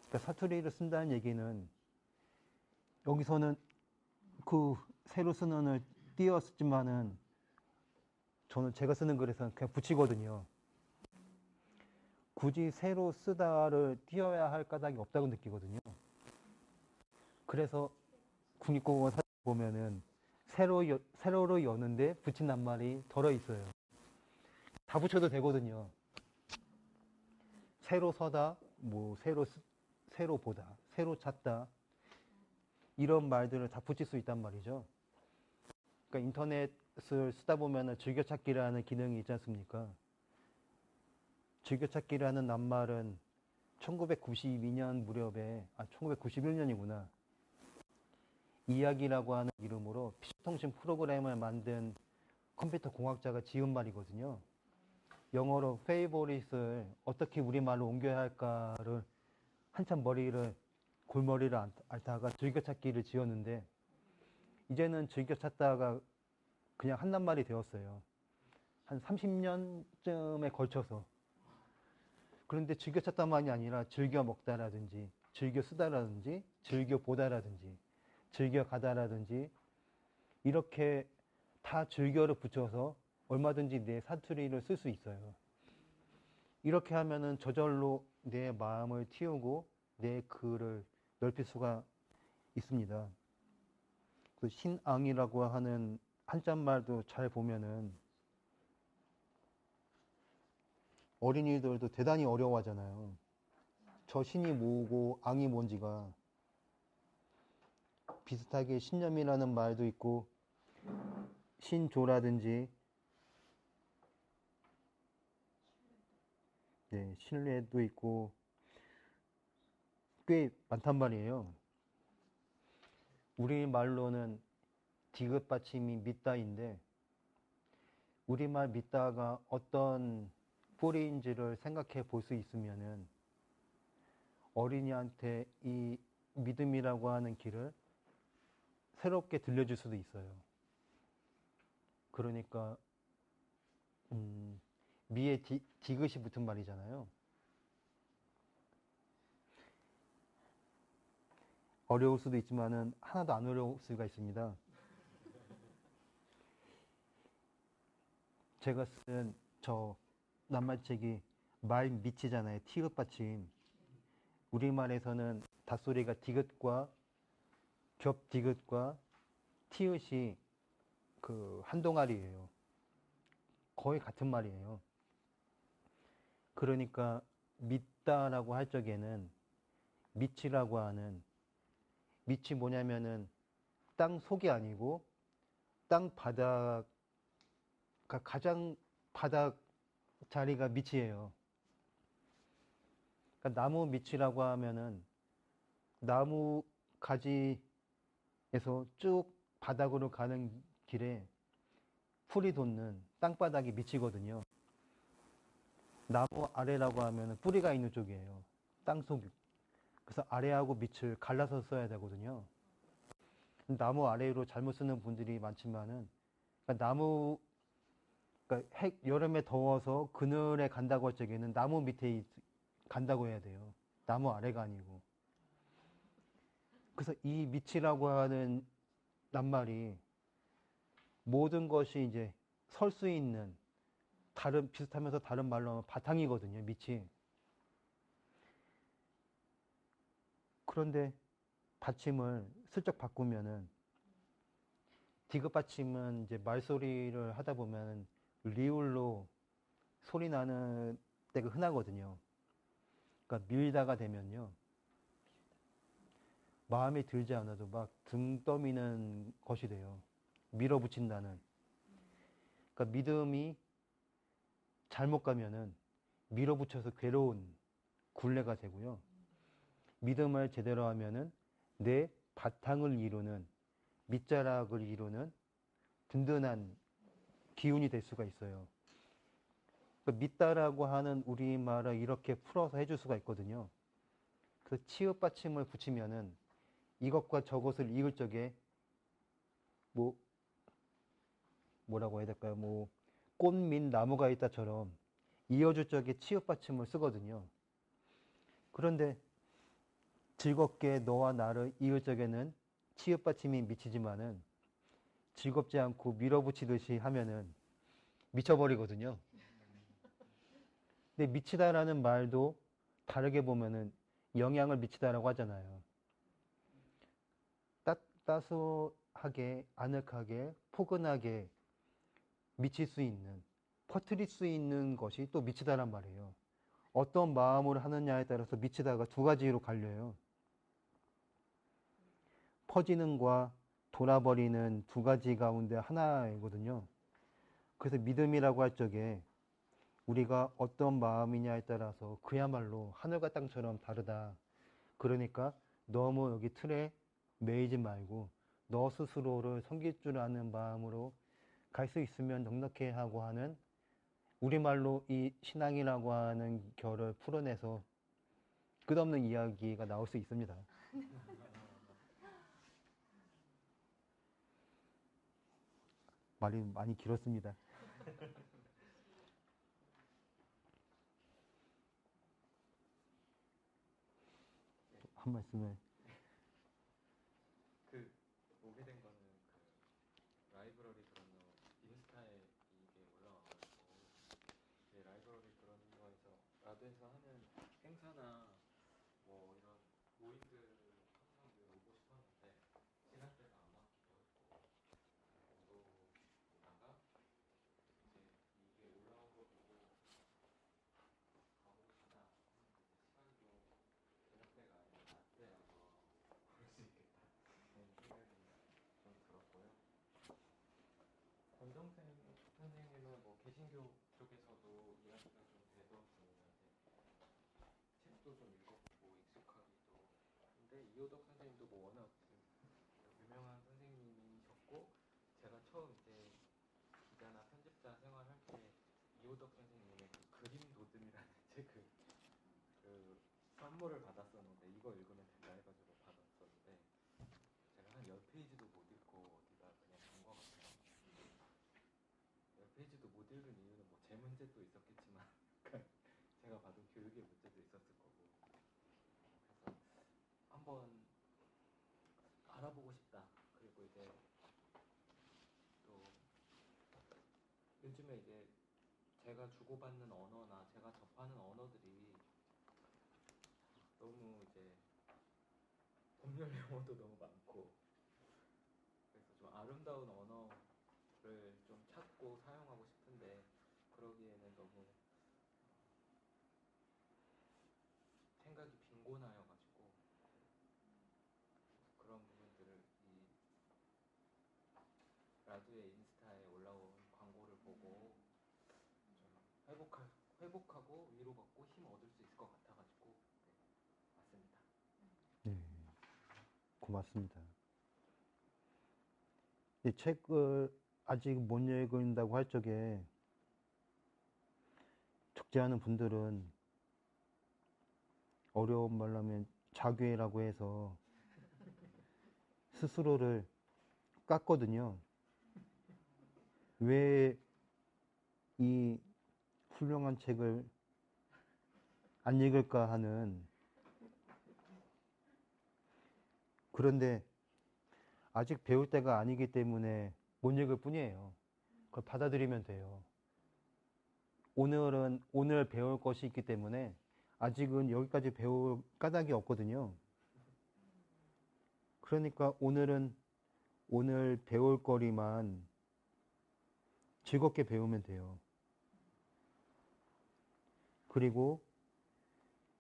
그러니까 사투리를 쓴다는 얘기는 여기서는 그 새로 쓰는 언을 띄었지만은 저는 제가 쓰는 글에서는 그냥 붙이거든요. 굳이 새로 쓰다를 띄어야 할 까닭이 없다고 느끼거든요. 그래서 국립국어원 사전 보면은 세로로 여는데 붙인 낱말이 덜어 있어요. 다 붙여도 되거든요. 새로 서다, 뭐 새로 보다, 새로 찾다 이런 말들을 다 붙일 수 있단 말이죠. 그러니까 인터넷을 쓰다 보면은 즐겨찾기라는 기능이 있지 않습니까? 즐겨찾기라는 낱말은 1992년 무렵에 1991년이구나. 이야기라고 하는 이름으로 피시통신 프로그램을 만든 컴퓨터 공학자가 지은 말이거든요. 영어로 favorite을 어떻게 우리말로 옮겨야 할까를 한참 머리를 골머리를 앓다가 즐겨찾기를 지었는데 이제는 즐겨찾다가 그냥 한 낱말이 되었어요. 한 30년쯤에 걸쳐서. 그런데 즐겨찾다만이 아니라 즐겨 먹다라든지 즐겨 쓰다라든지 즐겨 보다라든지 즐겨 가다라든지 이렇게 다 즐겨를 붙여서 얼마든지 내 사투리를 쓸 수 있어요. 이렇게 하면은 저절로 내 마음을 틔우고 내 글을 넓힐 수가 있습니다. 그 신앙이라고 하는 한자말도 잘 보면은 어린이들도 대단히 어려워하잖아요. 저 신이 뭐고 앙이 뭔지가. 비슷하게 신념이라는 말도 있고 신조라든지 네, 신뢰도 있고 꽤 많단 말이에요. 우리말로는 디귿 받침이 믿다인데 우리말 믿다가 어떤 뿌리인지를 생각해 볼 수 있으면은 어린이한테 이 믿음이라고 하는 길을 새롭게 들려줄 수도 있어요. 그러니까 미에 디귿이 붙은 말이잖아요. 어려울 수도 있지만은 하나도 안 어려울 수가 있습니다. 제가 쓴 저 낱말책이 말 밑이잖아요. 티귿 받침. 우리말에서는 닷소리가 디귿과 겹 디귿과 티읕이 그 한 동아리예요. 거의 같은 말이에요. 그러니까 믿다라고 할 적에는 밑이라고 하는 밑이 뭐냐면은 땅 속이 아니고 땅 바닥 가장 바닥 자리가 밑이에요. 그러니까 나무 밑이라고 하면은 나무 가지에서 쭉 바닥으로 가는 길에 풀이 돋는 땅바닥이 밑이거든요. 나무 아래라고 하면은 뿌리가 있는 쪽이에요. 땅속. 그래서 아래하고 밑을 갈라서 써야 되거든요. 나무 아래로 잘못 쓰는 분들이 많지만은 그러니까 나무 그러니까 여름에 더워서 그늘에 간다고 할 적에는 나무 밑에 간다고 해야 돼요. 나무 아래가 아니고. 그래서 이 밑이라고 하는 낱말이 모든 것이 이제 설 수 있는 다른 비슷하면서 다른 말로 하면 바탕이거든요. 밑이. 그런데 받침을 슬쩍 바꾸면은 디귿 받침은 이제 말소리를 하다 보면 리을로 소리 나는 때가 흔하거든요. 그러니까 밀다가 되면요. 마음에 들지 않아도 막 등 떠미는 것이 돼요. 밀어붙인다는. 그러니까 믿음이 잘못 가면은 밀어붙여서 괴로운 굴레가 되고요. 믿음을 제대로 하면은 내 바탕을 이루는 밑자락을 이루는 든든한 기운이 될 수가 있어요. 그러니까 믿다라고 하는 우리말을 이렇게 풀어서 해줄 수가 있거든요. 그 치읓 받침을 붙이면은 이것과 저것을 이을 적에 뭐라고 해야 될까요? 꽃 밑 나무가 있다처럼 이어줄 적에 치읓 받침을 쓰거든요. 그런데 즐겁게 너와 나를 이을 적에는 치읓 받침이 미치지만은 즐겁지 않고 밀어붙이듯이 하면은 미쳐버리거든요. 근데 미치다라는 말도 다르게 보면은 영향을 미치다라고 하잖아요. 따스하게, 아늑하게, 포근하게 미칠 수 있는, 퍼뜨릴 수 있는 것이 또 미치다란 말이에요. 어떤 마음으로 하느냐에 따라서 미치다가 두 가지로 갈려요. 퍼지는과 돌아버리는 두 가지 가운데 하나이거든요. 그래서 믿음이라고 할 적에 우리가 어떤 마음이냐에 따라서 그야말로 하늘과 땅처럼 다르다. 그러니까 너무 여기 틀에 매이지 말고 너 스스로를 섬길 줄 아는 마음으로 갈 수 있으면 넉넉해 하고 하는 우리말로 이 신앙이라고 하는 결을 풀어내서 끝없는 이야기가 나올 수 있습니다. 말이 많이 길었습니다. 한 말씀을. 그 오게 된 거는 그 라이브러리 그러는 인스타에 이게 올라와가지고 이 라이브러리 그러는 거에서 라드에서 하는 행사나 뭐 이런 모임들 항상 늘 오고 싶었는데 시간대가 안 맞기도 했고 못 오다가 이제 이게 올라온 거 보고 가보고 싶다 했는데 시간도 저녁때가 아니라 낮때라서 그럴 수 있겠다 그런 생각이 좀 들었고요. 권정생 선생님은 뭐 개신교 쪽에서도 이야기가 좀 되던 분인데 책도 좀 읽어보고 익숙하기도 한데 이호덕 선생님도 뭐 워낙 유명한 선생님이셨고 제가 처음 이제 기자나 편집자 생활할 때 이호덕 선생님의 그 그림 도듬이라는 책을 그 선물을 받았었는데 이거 읽으면 된다 해가지고 받았었는데 제가 한 10페이지도 못 읽고 어디다 그냥 둔 것 같아요. 10페이지도 못 읽은 이유는 뭐 제 문제도 있었겠지만 제가 받은 교육의 문제도 있었을 거고 그래서 한번 알아보고 싶다. 그리고 이제 또 요즘에 이제 제가 주고받는 언어나 제가 접하는 언어들이 너무 이제 법률 용어도 너무 많고 그래서 좀 아름다운 언어를 좀 찾고 사용하고 싶은데 그러기에는 너무 생각이 빈곤하여가지고 그런 부분들을 이 라두의 인스타에 올라온 광고를 보고 좀 회복하고 위로받고 힘 얻을 수 있을 것 같아가지고 네, 맞습니다. 네, 고맙습니다. 이 책을 아직 못 읽는다고 할 적에 적재하는 분들은 어려운 말로 하면 자괴라고 해서 스스로를 깠거든요. 왜 이 훌륭한 책을 안 읽을까 하는. 그런데 아직 배울 때가 아니기 때문에 못 읽을 뿐이에요. 그걸 받아들이면 돼요. 오늘은 오늘 배울 것이 있기 때문에 아직은 여기까지 배울 까닭이 없거든요. 그러니까 오늘은 오늘 배울 거리만 즐겁게 배우면 돼요. 그리고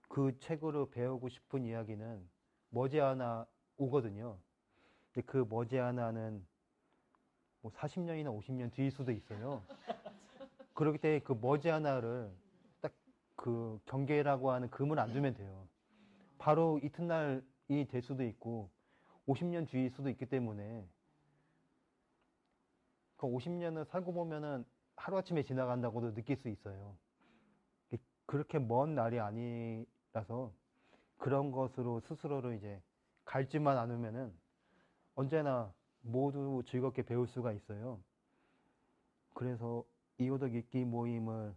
그 책으로 배우고 싶은 이야기는 머지않아 오거든요. 근데 그 머지않아는 뭐 40년이나 50년 뒤일 수도 있어요. 그렇기 때문에 그 머지않아를 딱 그 경계라고 하는 금을 안 두면 돼요. 바로 이튿날이 될 수도 있고 50년 뒤일 수도 있기 때문에 그 50년을 살고 보면은 하루아침에 지나간다고도 느낄 수 있어요. 그렇게 먼 날이 아니라서 그런 것으로 스스로를 이제 갈지만 않으면은 언제나 모두 즐겁게 배울 수가 있어요. 그래서 이호덕 읽기 모임을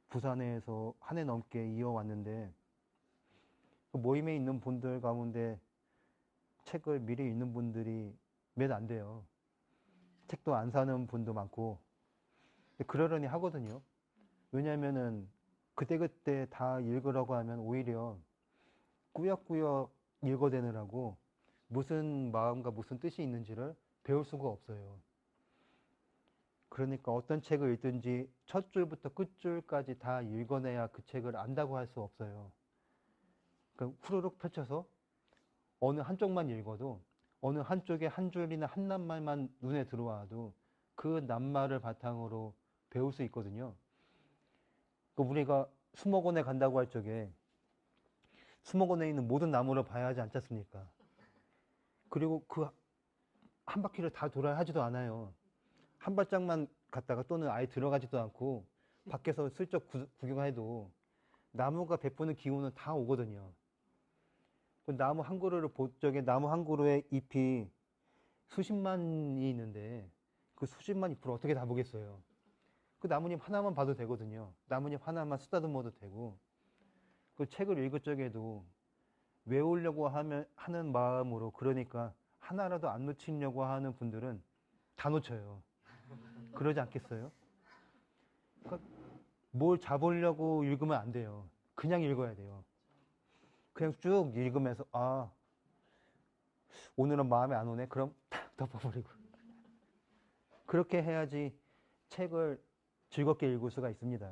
부산에서 한 해 넘게 이어왔는데 그 모임에 있는 분들 가운데 책을 미리 읽는 분들이 몇 안 돼요. 책도 안 사는 분도 많고 그러려니 하거든요. 왜냐하면은 그때그때 다 읽으라고 하면 오히려 꾸역꾸역 읽어대느라고 무슨 마음과 무슨 뜻이 있는지를 배울 수가 없어요. 그러니까 어떤 책을 읽든지 첫 줄부터 끝줄까지 다 읽어내야 그 책을 안다고 할 수 없어요. 그러니까 후루룩 펼쳐서 어느 한쪽만 읽어도 어느 한쪽에 한 줄이나 한 낱말만 눈에 들어와도 그 낱말을 바탕으로 배울 수 있거든요. 그러니까 우리가 수목원에 간다고 할 적에 수목원에 있는 모든 나무를 봐야 하지 않지 않습니까? 그리고 그 한 바퀴를 다 돌아야 하지도 않아요. 한 발짝만 갔다가 또는 아예 들어가지도 않고 밖에서 슬쩍 구경해도 나무가 베푸는 기운은 다 오거든요. 그 나무 한 그루를 적에 나무 한 그루에 잎이 수십만이 있는데 그 수십만 잎을 어떻게 다 보겠어요? 그 나뭇잎 하나만 봐도 되거든요. 나뭇잎 하나만 쓰다듬어도 되고. 그 책을 읽을 적에도 외우려고 하는 마음으로, 그러니까 하나라도 안 놓치려고 하는 분들은 다 놓쳐요. 그러지 않겠어요? 그러니까 뭘 잡으려고 읽으면 안 돼요. 그냥 읽어야 돼요. 그냥 쭉 읽으면서, 아, 오늘은 마음에 안 오네? 그럼 탁 덮어버리고. 그렇게 해야지 책을 즐겁게 읽을 수가 있습니다.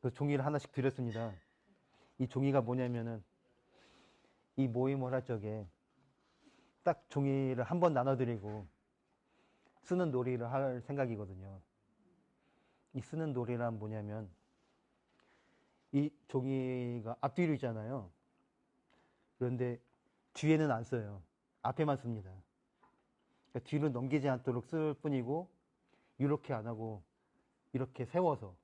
그 종이를 하나씩 드렸습니다. 이 종이가 뭐냐면은, 이 모임을 할 적에 딱 종이를 한 번 나눠드리고 쓰는 놀이를 할 생각이거든요. 이 쓰는 놀이란 뭐냐면, 이 종이가 앞뒤로 있잖아요. 그런데 뒤에는 안 써요. 앞에만 씁니다. 그러니까 뒤로 넘기지 않도록 쓸 뿐이고, 이렇게 안 하고 이렇게 세워서.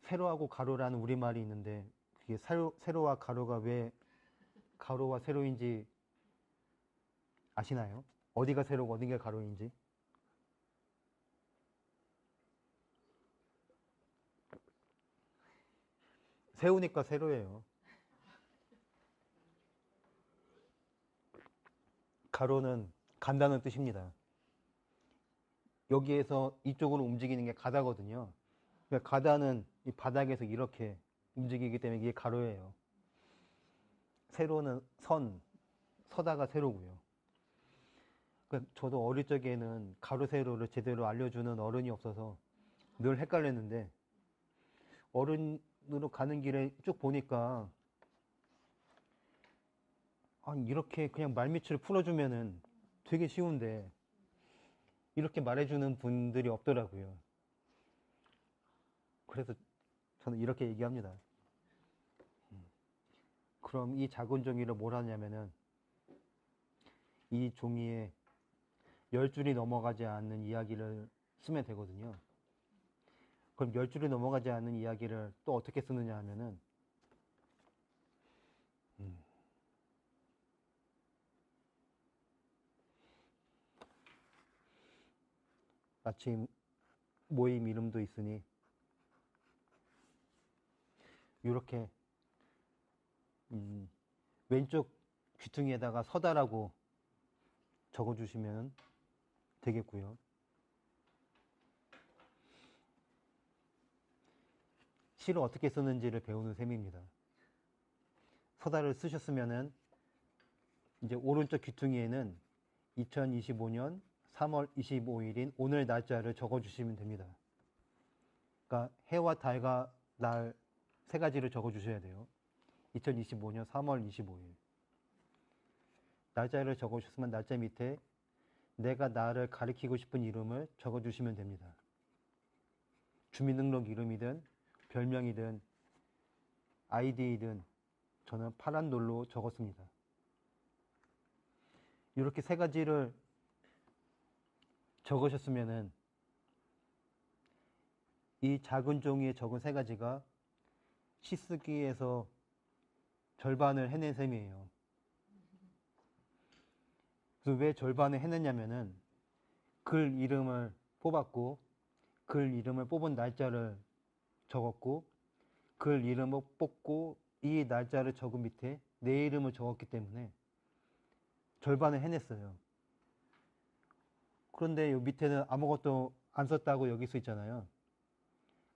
세로하고 가로라는 우리말이 있는데, 그게 세로와 가로가 왜 가로와 세로인지 아시나요? 어디가 세로고 어디가 가로인지? 세우니까 세로예요. 가로는 간다는 뜻입니다. 여기에서 이쪽으로 움직이는 게 가다거든요. 그러니까 가다는 이 바닥에서 이렇게 움직이기 때문에 이게 가로예요. 세로는 서다가 세로고요. 그러니까 저도 어릴 적에는 가로 세로를 제대로 알려주는 어른이 없어서 늘 헷갈렸는데, 어른으로 가는 길에 쭉 보니까, 아니, 이렇게 그냥 말미치를 풀어주면은 되게 쉬운데 이렇게 말해주는 분들이 없더라고요. 그래서 저는 이렇게 얘기합니다. 그럼 이 작은 종이를 뭘 하냐면은, 이 종이에 10줄이 넘어가지 않는 이야기를 쓰면 되거든요. 그럼 10줄이 넘어가지 않는 이야기를 또 어떻게 쓰느냐 하면은, 마침 모임 이름도 있으니 이렇게 왼쪽 귀퉁이에다가 서다라고 적어주시면 되겠고요. 시를 어떻게 쓰는지를 배우는 셈입니다. 서다를 쓰셨으면은 이제 오른쪽 귀퉁이에는 2025년 3월 25일인 오늘 날짜를 적어주시면 됩니다. 그러니까 해와 달과 날 세 가지를 적어주셔야 돼요. 2025년 3월 25일. 날짜를 적어주셨으면 날짜 밑에 내가 나를 가리키고 싶은 이름을 적어주시면 됩니다. 주민등록 이름이든 별명이든 아이디이든 저는 파란 놀로 적었습니다. 이렇게 세 가지를 적으셨으면은 이 작은 종이에 적은 세 가지가 시 쓰기에서 절반을 해낸 셈이에요. 그래서 왜 절반을 해냈냐면은 글 이름을 뽑았고, 글 이름을 뽑은 날짜를 적었고, 글 이름을 뽑고 이 날짜를 적은 밑에 내 이름을 적었기 때문에 절반을 해냈어요. 그런데 이 밑에는 아무것도 안 썼다고 여기 써 있잖아요.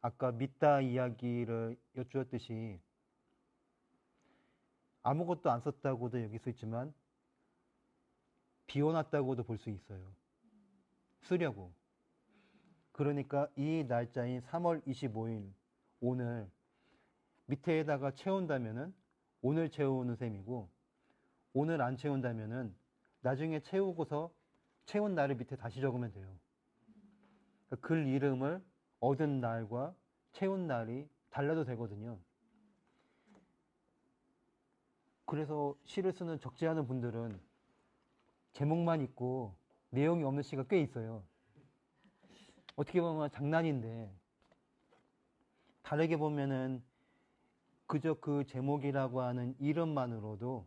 아까 믿다 이야기를 여쭈었듯이 아무것도 안 썼다고도 여기 써 있지만 비워놨다고도 볼 수 있어요. 쓰려고. 그러니까 이 날짜인 3월 25일 오늘 밑에다가 채운다면은 오늘 채우는 셈이고, 오늘 안 채운다면은 나중에 채우고서 채운 날을 밑에 다시 적으면 돼요. 그러니까 글 이름을 얻은 날과 채운 날이 달라도 되거든요. 그래서 시를 쓰는 적지 않은 분들은 제목만 있고 내용이 없는 시가 꽤 있어요. 어떻게 보면 장난인데 다르게 보면은 그저 그 제목이라고 하는 이름만으로도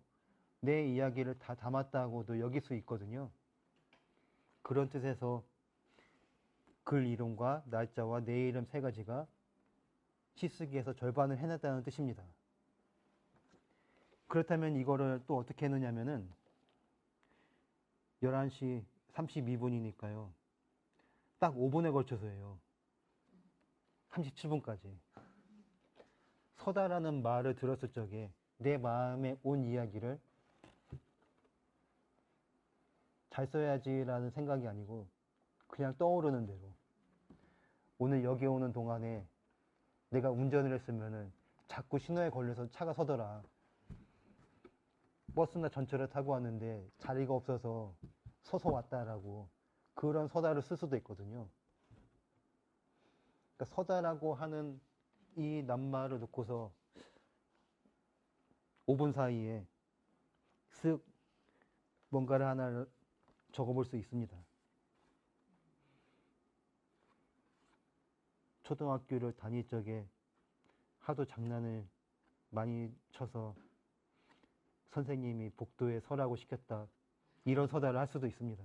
내 이야기를 다 담았다고도 여길 수 있거든요. 그런 뜻에서 글 이름과 날짜와 내 이름 세 가지가 시쓰기에서 절반을 해냈다는 뜻입니다. 그렇다면 이거를 또 어떻게 했느냐면은 11시 32분이니까요. 딱 5분에 걸쳐서 해요. 37분까지. 서다라는 말을 들었을 적에 내 마음에 온 이야기를 잘 써야지라는 생각이 아니고 그냥 떠오르는 대로 오늘 여기 오는 동안에 내가 운전을 했으면은 자꾸 신호에 걸려서 차가 서더라. 버스나 전철을 타고 왔는데 자리가 없어서 서서 왔다라고 그런 서다를 쓸 수도 있거든요. 그러니까 서다라고 하는 이 낱말을 놓고서 5분 사이에 쓱 뭔가를 하나 적어볼 수 있습니다. 초등학교를 다닐 적에 하도 장난을 많이 쳐서 선생님이 복도에 서라고 시켰다. 이런 서다를 할 수도 있습니다.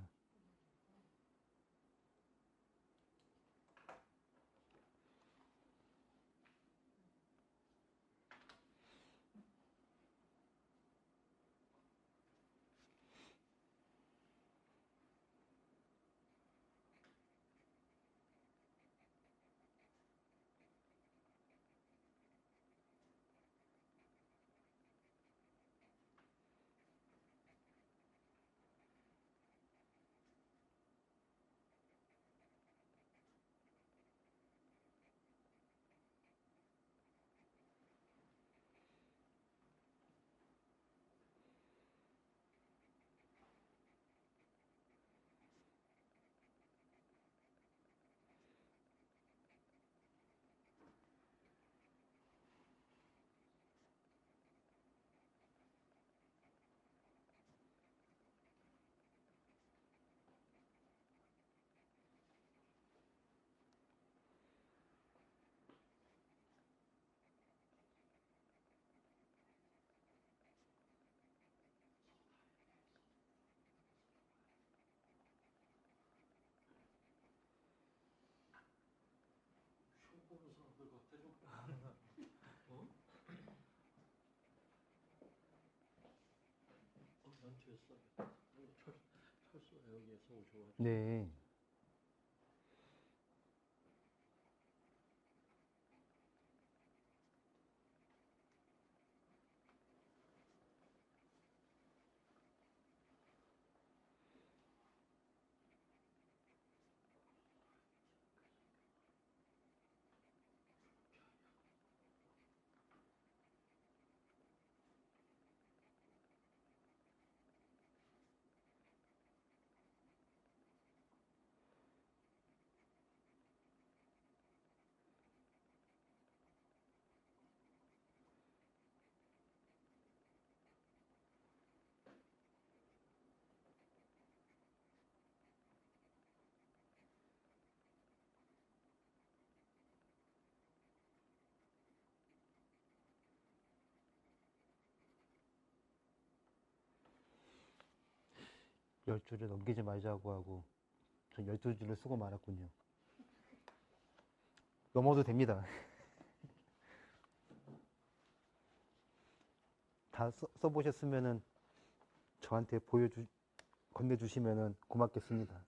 네. 열 줄을 넘기지 말자고 하고 전 12줄을 쓰고 말았군요. 넘어도 됩니다. 다 써보셨으면은 저한테 건네주시면은 고맙겠습니다.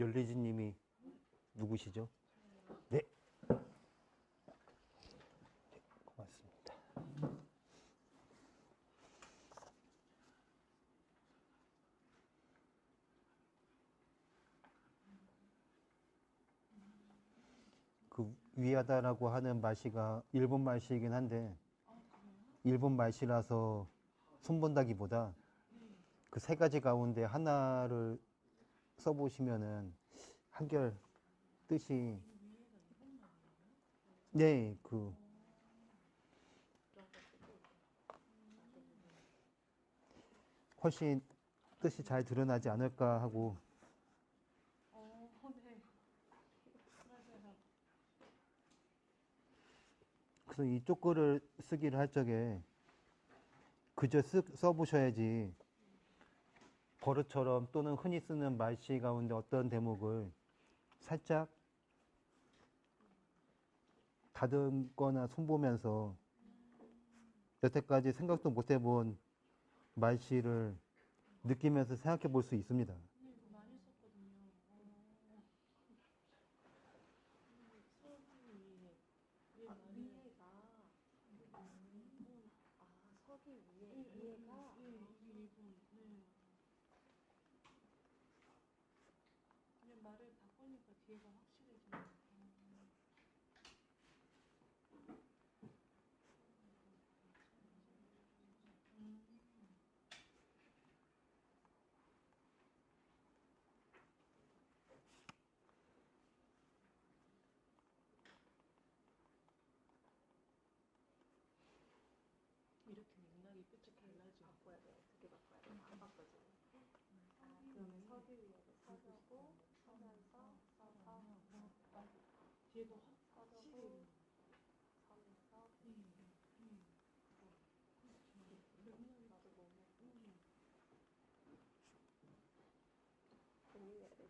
열리지님이 누구시죠? 네. 고맙습니다. 그 위하다라고 하는 말씨가 일본 말씨이긴 한데 일본 말씨라서 손본다기보다 그 세 가지 가운데 하나를 써보시면은 한결 뜻이 네, 그 훨씬 뜻이 잘 드러나지 않을까 하고 네. 맞아요. 그래서 이쪽 글을 쓰기를 할 적에 그저 써보셔야지 버릇처럼 또는 흔히 쓰는 말씨 가운데 어떤 대목을 살짝 다듬거나 손보면서 여태까지 생각도 못 해본 말씨를 느끼면서 생각해 볼 수 있습니다. 네, 이거 많이 썼거든요. 서기 위에 왜 말을 위에가 서기 위에가 예, 이게 일본 네. 그냥 말을 바꾸니까 뒤에가 확실해지네요. 이렇게 맥락이 끝이 달라지고 바꿔야 돼요. 어떻게 바꿔야 돼요? 안 바꿔지네. 그러면 서기 위에를 서려고 서면서 써서 뒤에가 서려고 확실히 서면서 맥락이 나도 너무 고민해야 되겠는데. 재밌네요.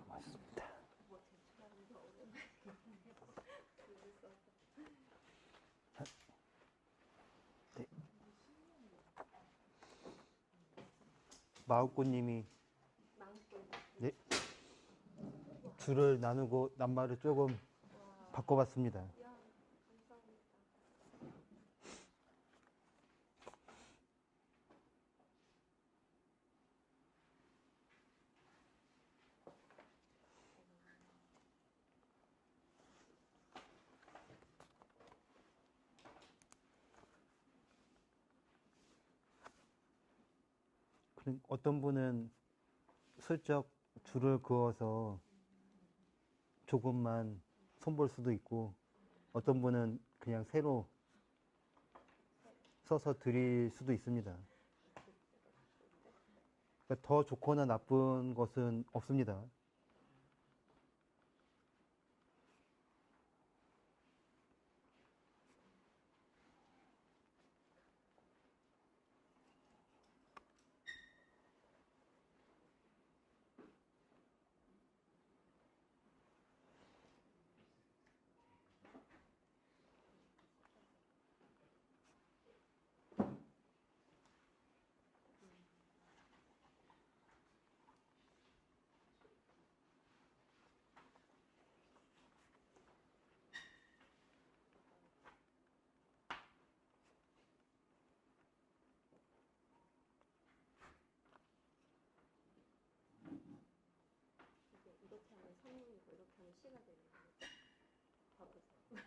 고맙습니다. 뭐 제출하는 게 어려운데. 글을 써서. 네. 마우꽃님이 망고. 네. 줄을 나누고 낱말을 조금 와. 바꿔봤습니다. 야, 감사합니다. 어떤 분은 슬쩍 줄을 그어서 조금만 손볼 수도 있고 어떤 분은 그냥 새로 써서 드릴 수도 있습니다. 그러니까 더 좋거나 나쁜 것은 없습니다. 이게 이렇게 하면 선물이고 이렇게 하면 시가 되는 거죠? 바꾸세요.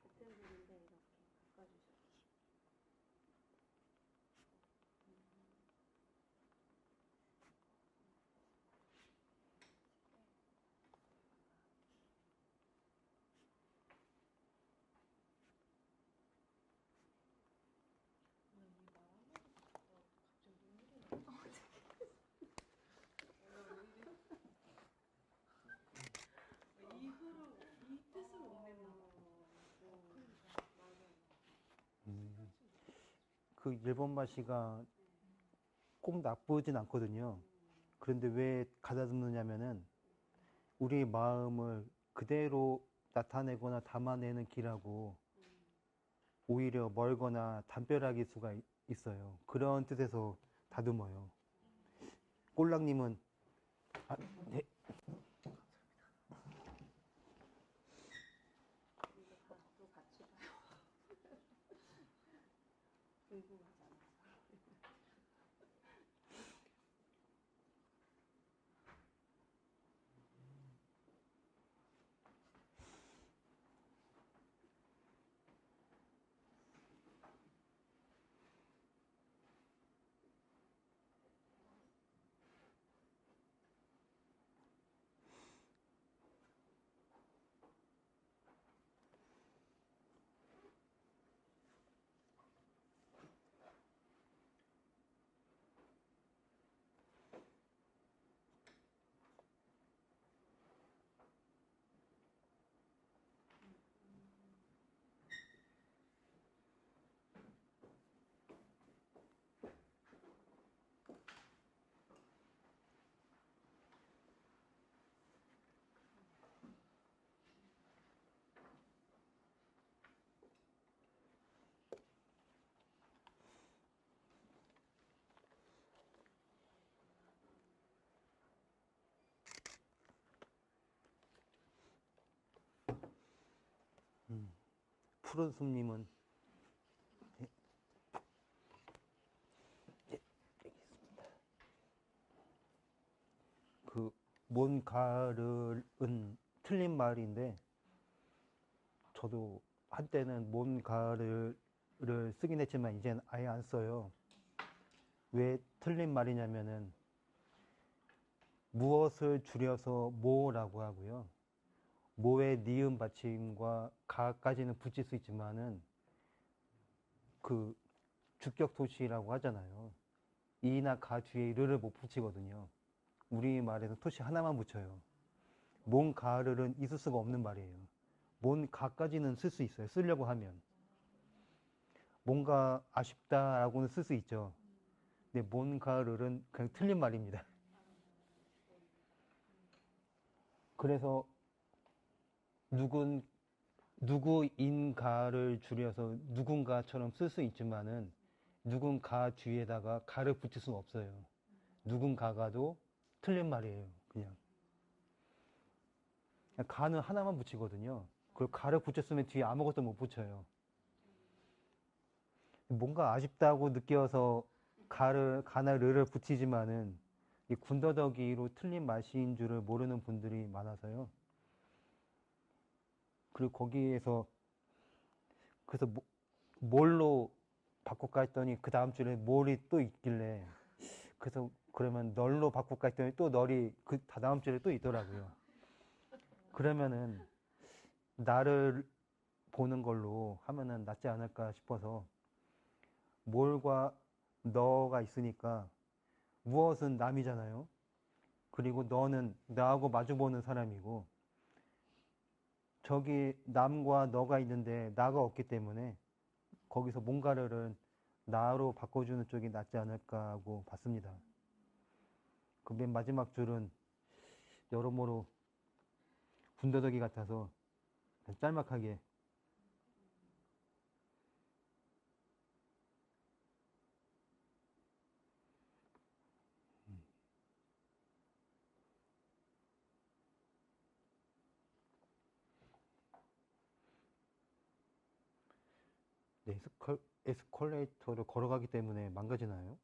같은 글인데 이렇게 바꿔주셔서. 그 일본 마시가 꼭 나쁘진 않거든요. 그런데 왜 가다듬느냐면은 우리 마음을 그대로 나타내거나 담아내는 길하고 오히려 멀거나 담벼락일 수가 있어요. 그런 뜻에서 다듬어요. 꼴랑님은 네. 이거 또 같이 봐요. 궁금하잖아. 푸른 숲님은 네. 네, 알겠습니다. 그 몬가르은 틀린 말인데 저도 한때는 몬가르를 쓰긴 했지만 이제는 아예 안 써요. 왜 틀린 말이냐면은 무엇을 줄여서 모라고 하고요. 모의 니은 받침과 가까지는 붙일 수 있지만은 그 주격 토시라고 하잖아요. 이나 가 뒤에 르를 못 붙이거든요. 우리말에서 토시 하나만 붙여요. 몬 가르는 있을 수가 없는 말이에요. 몬 가까지는 쓸 수 있어요. 쓰려고 하면. 뭔가 아쉽다라고는 쓸 수 있죠. 근데 몬 가르는 그냥 틀린 말입니다. 그래서 누구인가를 줄여서 누군가처럼 쓸 수 있지만은 누군가 뒤에다가 가를 붙일 수는 없어요. 누군가가도 틀린 말이에요. 그냥 가는 하나만 붙이거든요. 그걸 가를 붙였으면 뒤에 아무것도 못 붙여요. 뭔가 아쉽다고 느껴서 가나 르를 붙이지만은 이 군더더기로 틀린 말씨인 줄을 모르는 분들이 많아서요. 그리고 거기에서 그래서 뭘로 바꿀까 했더니 그 다음 줄에 뭘이 또 있길래 그래서 그러면 널로 바꿀까 했더니 또 널이 그 다다음 줄에 또 있더라고요. 그러면은 나를 보는 걸로 하면은 낫지 않을까 싶어서 뭘과 너가 있으니까 무엇은 남이잖아요. 그리고 너는 나하고 마주보는 사람이고 저기 남과 너가 있는데 나가 없기 때문에 거기서 뭔가를 나로 바꿔주는 쪽이 낫지 않을까 하고 봤습니다. 그 맨 마지막 줄은 여러모로 군더더기 같아서 짤막하게 네, 에스컬레이터를 걸어가기 때문에 망가지나요?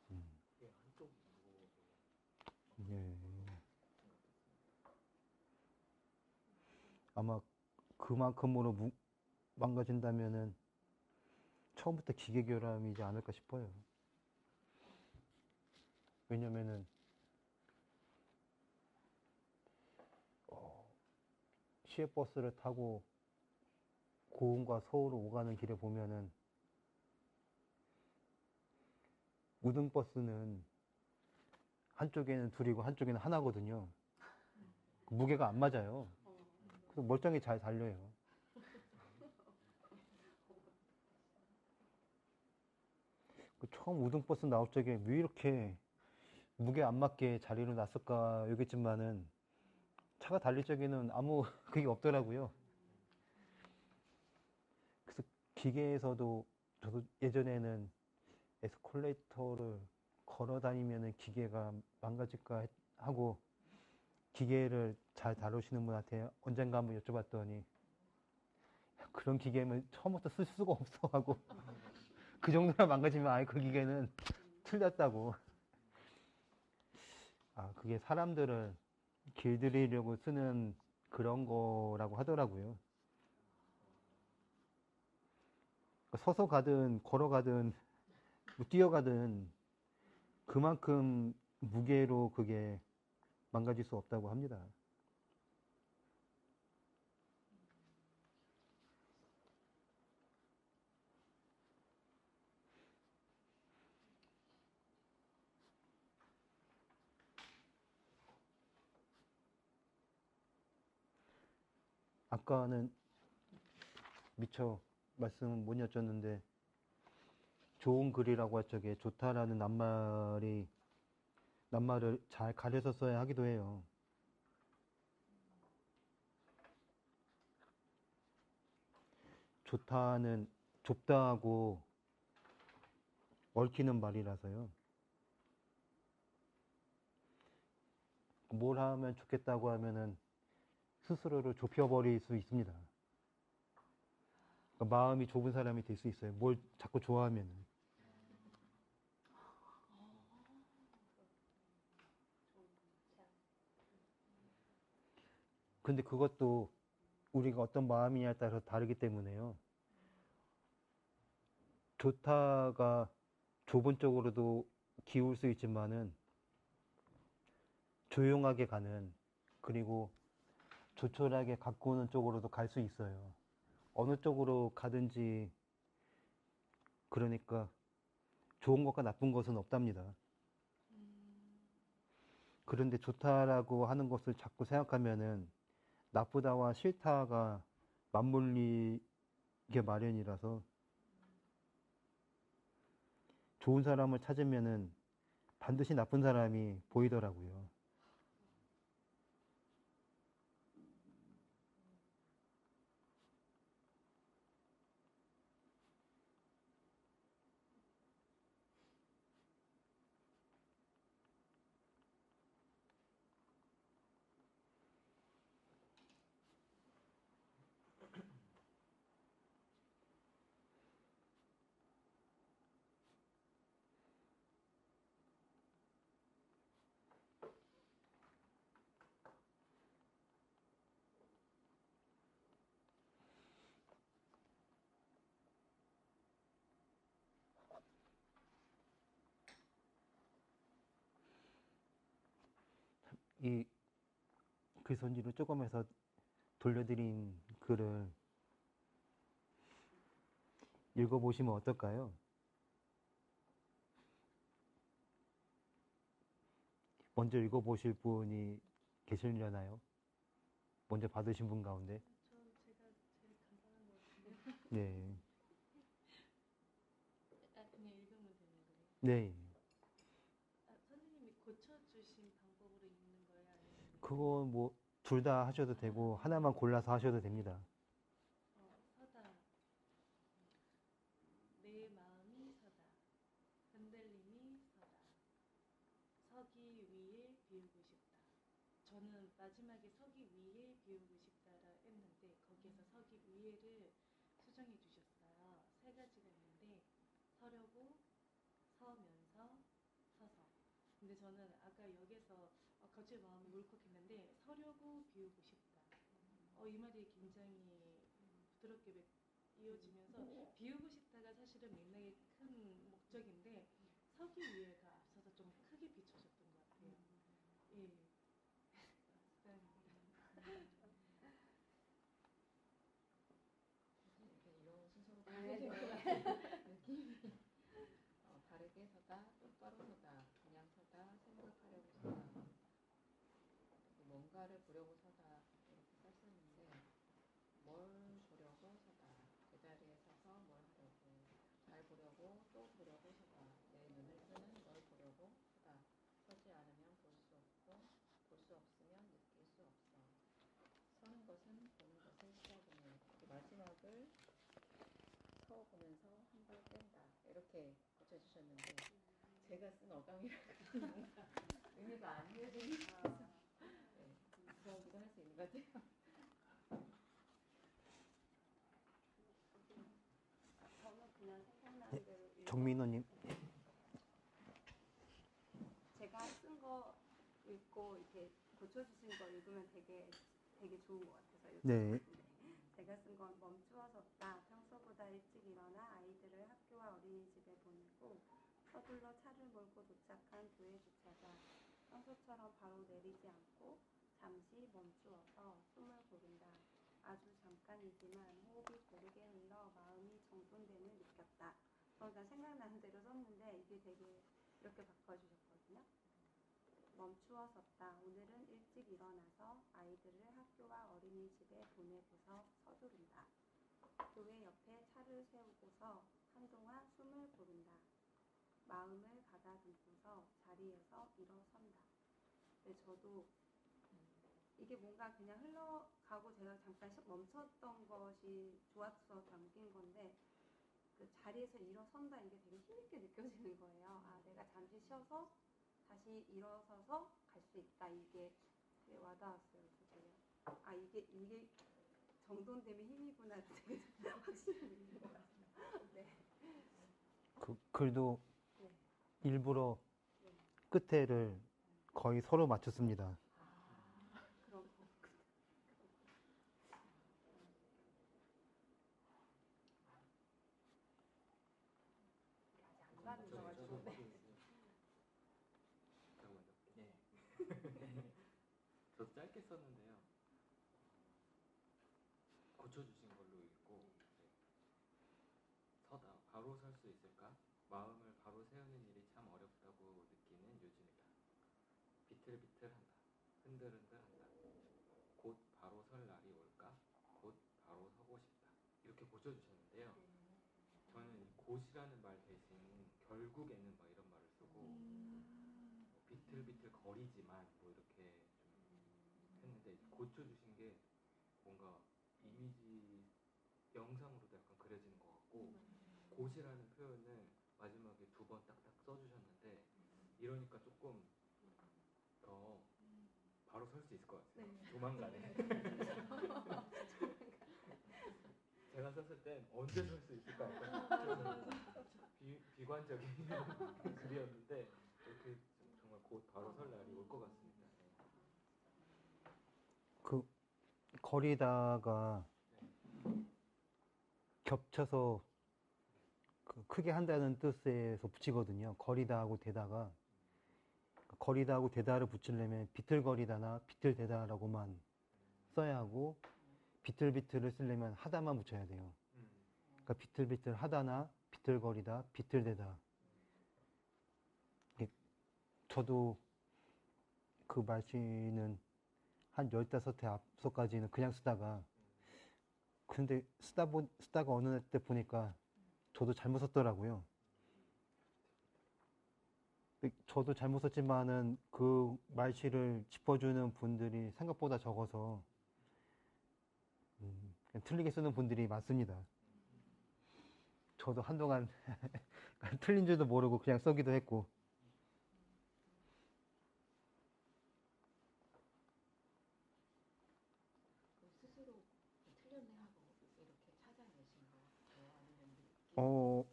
이게 한쪽 무거워서 예. 아마 그만큼으로 망가진다면은 처음부터 기계 결함이지 않을까 싶어요. 왜냐면은 시외버스를 타고 고흥과 서울을 오가는 길에 보면은 우등버스는 한쪽에는 둘이고 한쪽에는 하나거든요. 무게가 안 맞아요. 그래서 멀쩡히 잘 달려요. 그 처음 우등버스 나올 적에 왜 이렇게 무게 안 맞게 자리를 놨을까 여겼지만은 차가 달릴 적에는 아무 그게 없더라고요. 그래서 기계에서도 저도 예전에는 에스컬레이터를 걸어 다니면은 기계가 망가질까 하고 기계를 잘 다루시는 분한테 언젠가 한번 여쭤봤더니 그런 기계는 처음부터 쓸 수가 없어 하고 그 정도나 망가지면 아예 그 기계는 틀렸다고. 아, 그게 사람들을 길들이려고 쓰는 그런 거라고 하더라고요. 서서 가든 걸어가든 뭐 뛰어가든 그만큼 무게로 그게 망가질 수 없다고 합니다. 아까는 미처 말씀 못 여쭸는데 좋은 글이라고 할 적에 좋다라는 낱말을 잘 가려서 써야 하기도 해요. 좋다는 좁다하고 얽히는 말이라서요. 뭘 하면 좋겠다고 하면은 스스로를 좁혀버릴 수 있습니다. 그러니까 마음이 좁은 사람이 될 수 있어요. 뭘 자꾸 좋아하면은. 근데 그것도 우리가 어떤 마음이냐에 따라서 다르기 때문에요. 좋다가 좁은 쪽으로도 기울 수 있지만은 조용하게 가는 그리고 조촐하게 가꾸는 쪽으로도 갈 수 있어요. 어느 쪽으로 가든지 그러니까 좋은 것과 나쁜 것은 없답니다. 그런데 좋다라고 하는 것을 자꾸 생각하면은 나쁘다와 싫다가 맞물리게 마련이라서 좋은 사람을 찾으면은 반드시 나쁜 사람이 보이더라고요. 이 글손지를 조금 해서 돌려드린 글을 읽어보시면 어떨까요? 먼저 읽어보실 분이 계시려나요? 먼저 받으신 분 가운데? 제가 제일 간단한 것 같은데요. 네. 그냥 읽으면 되는 거예요. 네. 선생님이 고쳐주신 방법으로 읽는 거예요? 아니면 그거 뭐 둘 다 하셔도 되고 하나만 골라서 하셔도 됩니다. 서다. 내 마음이 서다. 흔들림이 서다. 서기 위에 비우고 싶다. 저는 마지막에 서기 위에 비우고 싶다라 했는데 거기에서 서기 위에를 수정해 주셨어요. 세 가지가 있는데 서려고, 서면서, 서서. 근데 저는 아까 여기서 갑자기 마음이 울컥했는데 서려고 비우고 싶다. 이 말이 굉장히 부드럽게 이어지면서 비우고 싶다가 사실은 맥락이 큰 목적인데 서기 위해가 앞서서 좀 크게 비춰졌던 것 같아요. 예. 이렇게 이런 순서로 가게 되면 느낌이 바르게 서다, 똑바로 서다, 그냥 서다, 생각하려고 서다, 뭔가를 보려고 서다 이렇게 썼었는데 보려고 또 보려고 서다. 내 눈을 뜨는 널 보려고 서다. 서지 않으면 볼 수 없고 볼 수 없으면 느낄 수 없어. 서는 것은 보는 것의 시작이네. 이 마지막을 서 보면서 한 발 뗀다. 이렇게 고쳐주셨는데 제가 쓴 어감이랑 뭔가 의미가 안 이어지는 네, 그러기도 할 수 있는 것 같아요. 저는 그냥 생각나는 대로 정민호님. 제가 쓴 거 읽고 이렇게 고쳐주신 거 읽으면 되게 좋은 것 같아서 네. 제가 쓴 건 멈추어섰다. 평소보다 일찍 일어나 아이들을 학교와 어린이집에 보내고 서둘러 차를 몰고 도착한 교회 주차장. 평소처럼 바로 내리지 않고 잠시 멈추어서 숨을 고른다. 아주 잠깐이지만 호흡이 고르게 흘러 마음이 정돈됨을 느꼈다. 저는 생각나는 대로 썼는데 이게 되게 이렇게 바꿔주셨거든요. 멈추어섰다. 오늘은 일찍 일어나서 아이들을 학교와 어린이집에 보내고서 서두른다. 교회 옆에 차를 세우고서 한동안 숨을 고른다. 마음을 가다듬고서 자리에서 일어선다. 근데 저도 이게 뭔가 그냥 흘러가고 제가 잠깐 멈췄던 것이 좋았어 담긴 건데 그 자리에서 일어선다 이게 되게 힘있게 느껴지는 거예요. 아, 내가 잠시 쉬어서 다시 일어서서 갈 수 있다. 이게 되게 와닿았어요. 되게. 아, 이게 정돈됨의 힘이구나. 되게 확실히 느낀 것 같아요. 네. 그 글도 네. 일부러 네. 끝에를 거의 서로 맞췄습니다. 그런 거. 아직 안 맞으셔가지고. 네. 잠깐만요. 네. 저도 짧게 썼는데요. 고쳐주신 걸로 읽고 네. 서다. 바로 설 수 있을까? 마음을 바로 세우는 일이 참 어렵다고 느끼는 요즘이다. 비틀비틀한다. 흔들흔들한다. 곧 바로 설 날이 올까? 곧 바로 서고 싶다. 이렇게 고쳐주셨는데요. 저는 이 곧이라는 말 대신 결국에는 막 이런 말을 쓰고 뭐 비틀비틀 거리지만 뭐 이렇게 좀 했는데 고쳐주신 게 뭔가 이미지 영상으로도 약간 그려지는 것 같고 곧이라는 표현을 마지막에 2번 딱딱 써주셨는데 이러니까 조금 더 바로 설 수 있을 것 같아요. 네. 조만간에. 제가 썼을 땐 언제 설 수 있을까 약간 비관적인 글이었는데 이렇게 정말 곧 바로 설 날이 올 것 같습니다. 네. 그 거리다가 겹쳐서 그 크게 한다는 뜻에서 붙이거든요. 거리다하고 대다가 거리다하고 대다를 붙이려면 비틀거리다나 비틀대다라고만 써야 하고 비틀비틀을 쓰려면 하다만 붙여야 돼요. 그러니까 비틀비틀하다나 비틀거리다, 비틀대다. 저도 그 말씨는 한 15회 앞서까지는 그냥 쓰다가 근데 쓰다가 어느 때 보니까 저도 잘못 썼더라고요. 저도 잘못 썼지만은 그 말씨를 짚어주는 분들이 생각보다 적어서 그냥 틀리게 쓰는 분들이 많습니다. 저도 한동안 틀린 줄도 모르고 그냥 써기도 했고. 스스로 틀렸네 하고 이렇게 찾아내신 거예요? 아니면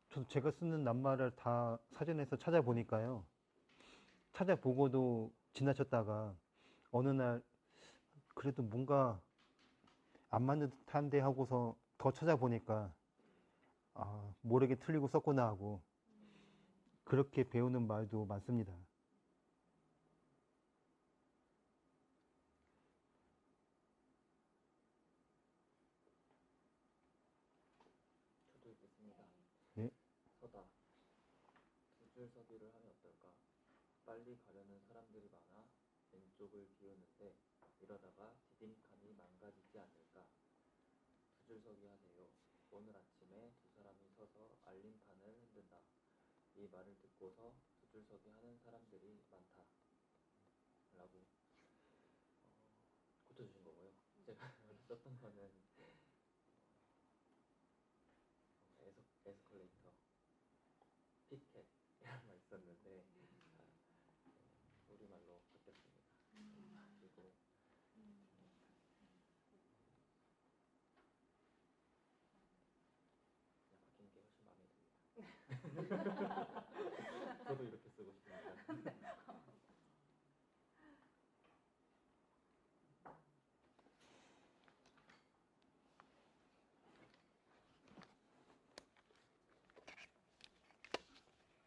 저도 제가 쓰는 낱말을 다 사전에서 찾아보니까요. 찾아보고도 지나쳤다가 어느 날 그래도 뭔가 안 맞는 듯한데 하고서 더 찾아보니까 아, 모르게 틀리고 썼구나 하고 그렇게 배우는 말도 많습니다. 저도 읽겠습니다. 예? 서다. 2줄 서기를 하면 어떨까? 빨리 가려는 사람들이 많아 왼쪽을 비우는데 이러다가 디딤칸이 망가지지 않을까? 2줄 서기 하세요. 오늘 아침에 2 사람이 서서 알림판을 흔든다. 이 말을 듣고서 두 줄 서기 하는 사람들이 많다. 라고 고쳐주신 거고요. 제가 썼던 거는 에스컬레이터, 피켓이란 말 있었는데 우리말로 바뀌었습니다. 그리고 그냥 바뀐 게 훨씬 마음에 듭니다. 저도 이렇게 쓰고 싶습니다.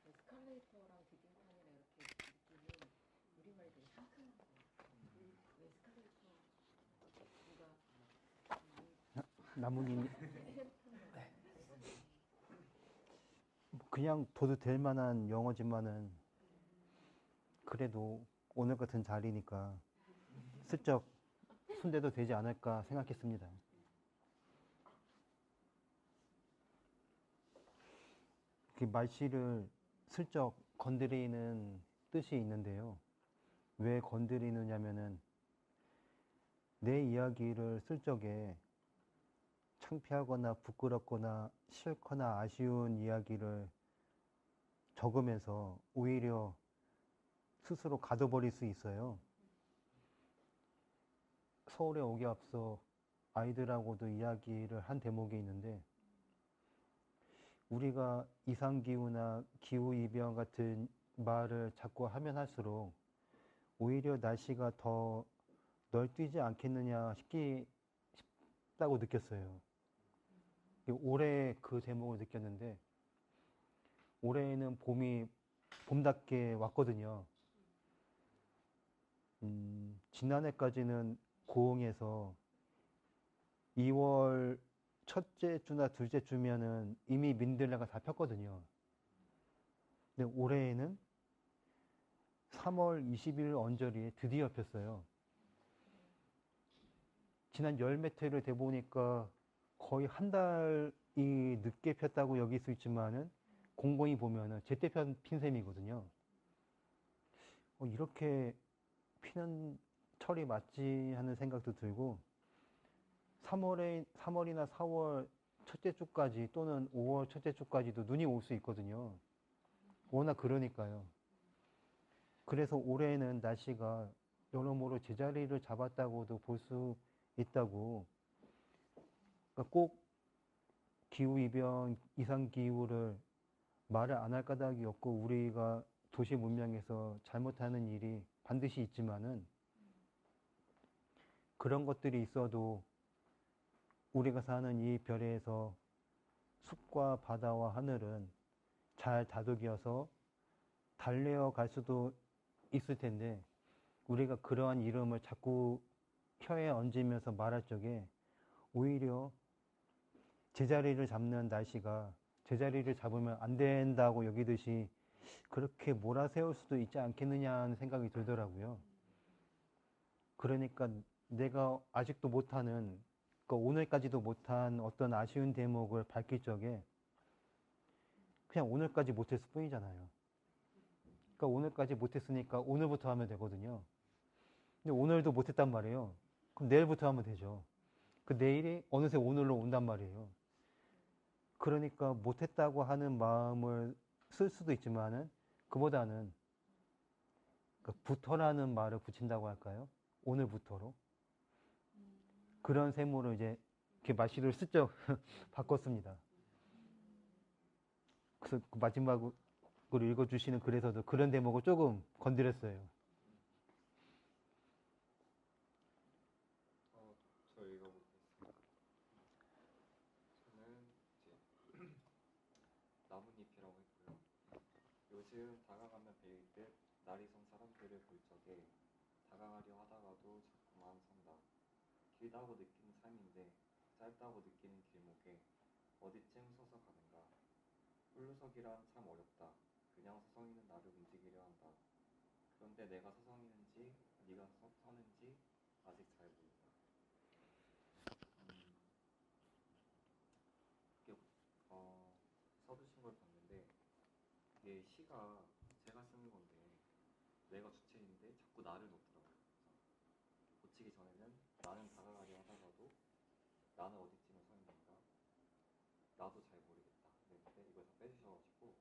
에스컬레이터랑 디딤판이랑 이렇게 느낌이 우리말이 되게 상큼한 것 같아요. 에스컬레이터 뭔가 나뭇잎 네. 그냥 둬도 될 만한 영어지만은 그래도 오늘 같은 자리니까 슬쩍 손대도 되지 않을까 생각했습니다. 그 말씨를 슬쩍 건드리는 뜻이 있는데요. 왜 건드리느냐면은 내 이야기를 슬쩍에 창피하거나 부끄럽거나 싫거나 아쉬운 이야기를 적으면서 오히려 스스로 가둬버릴 수 있어요. 서울에 오기 앞서 아이들하고도 이야기를 한 대목이 있는데 우리가 이상기후나 기후이변 같은 말을 자꾸 하면 할수록 오히려 날씨가 더 널뛰지 않겠느냐 싶다고 느꼈어요. 올해 그 대목을 느꼈는데 올해는 봄답게 왔거든요. 지난해까지는 고흥에서 2월 첫째 주나 둘째 주면은 이미 민들레가 다 폈거든요. 근데 올해에는 3월 20일 언저리에 드디어 폈어요. 지난 열매틀을 대보니까 거의 한 달이 늦게 폈다고 여길 수 있지만은 공공이 보면은 제때 핀 셈이거든요. 이렇게 피는 철이 맞지 하는 생각도 들고 3월이나 4월 첫째 주까지 또는 5월 첫째 주까지도 눈이 올 수 있거든요. 워낙 그러니까요. 그래서 올해는 날씨가 여러모로 제자리를 잡았다고도 볼 수 있다고. 그러니까 꼭 기후이변, 이상기후를 말을 안 할 까닭이 없고 우리가 도시 문명에서 잘못하는 일이 반드시 있지만은 그런 것들이 있어도 우리가 사는 이 별에서 숲과 바다와 하늘은 잘 다독여서 달래어 갈 수도 있을 텐데 우리가 그러한 이름을 자꾸 혀에 얹으면서 말할 적에 오히려 제자리를 잡는 날씨가 제자리를 잡으면 안 된다고 여기듯이 그렇게 몰아세울 수도 있지 않겠느냐는 생각이 들더라고요. 그러니까 내가 아직도 못하는, 그러니까 오늘까지도 못한 어떤 아쉬운 대목을 밝힐 적에 그냥 오늘까지 못했을 뿐이잖아요. 그러니까 오늘까지 못했으니까 오늘부터 하면 되거든요. 근데 오늘도 못했단 말이에요. 그럼 내일부터 하면 되죠. 그 내일이 어느새 오늘로 온단 말이에요. 그러니까 못했다고 하는 마음을 쓸 수도 있지만은 그보다는 그러니까 부터라는 말을 붙인다고 할까요? 오늘부터로. 그런 셈으로 이제 이렇게 말씨를 슬쩍 바꿨습니다. 그래서 그 마지막으로 읽어주시는 글에서도 그런 대목을 조금 건드렸어요. 저 읽어보겠습니다. 저는 이제 나뭇잎이라고 했고요. 요즘 다가가면 베일 듯 날이 선 사람들을 볼 적에 다가가려 하다가도 자꾸만 선다. 길다고 느끼는 삶인데 짧다고 느끼는 길목에 어디쯤 서서 가는가. 홀로서기란 참 어렵다. 그냥 서성이는 나를 움직이려 한다. 그런데 내가 서성이는지 네가 서는지 아직 잘 모른다. 이게 이게 시가 제가 쓰는 건데 내가 주체인데 자꾸 나를 놓더라고요. 고치기 전에는 나는 다가가려 하다가도 나는 어디쯤에 서 있는가? 나도 잘 모르겠다. 근데 이걸 다 빼주셔가지고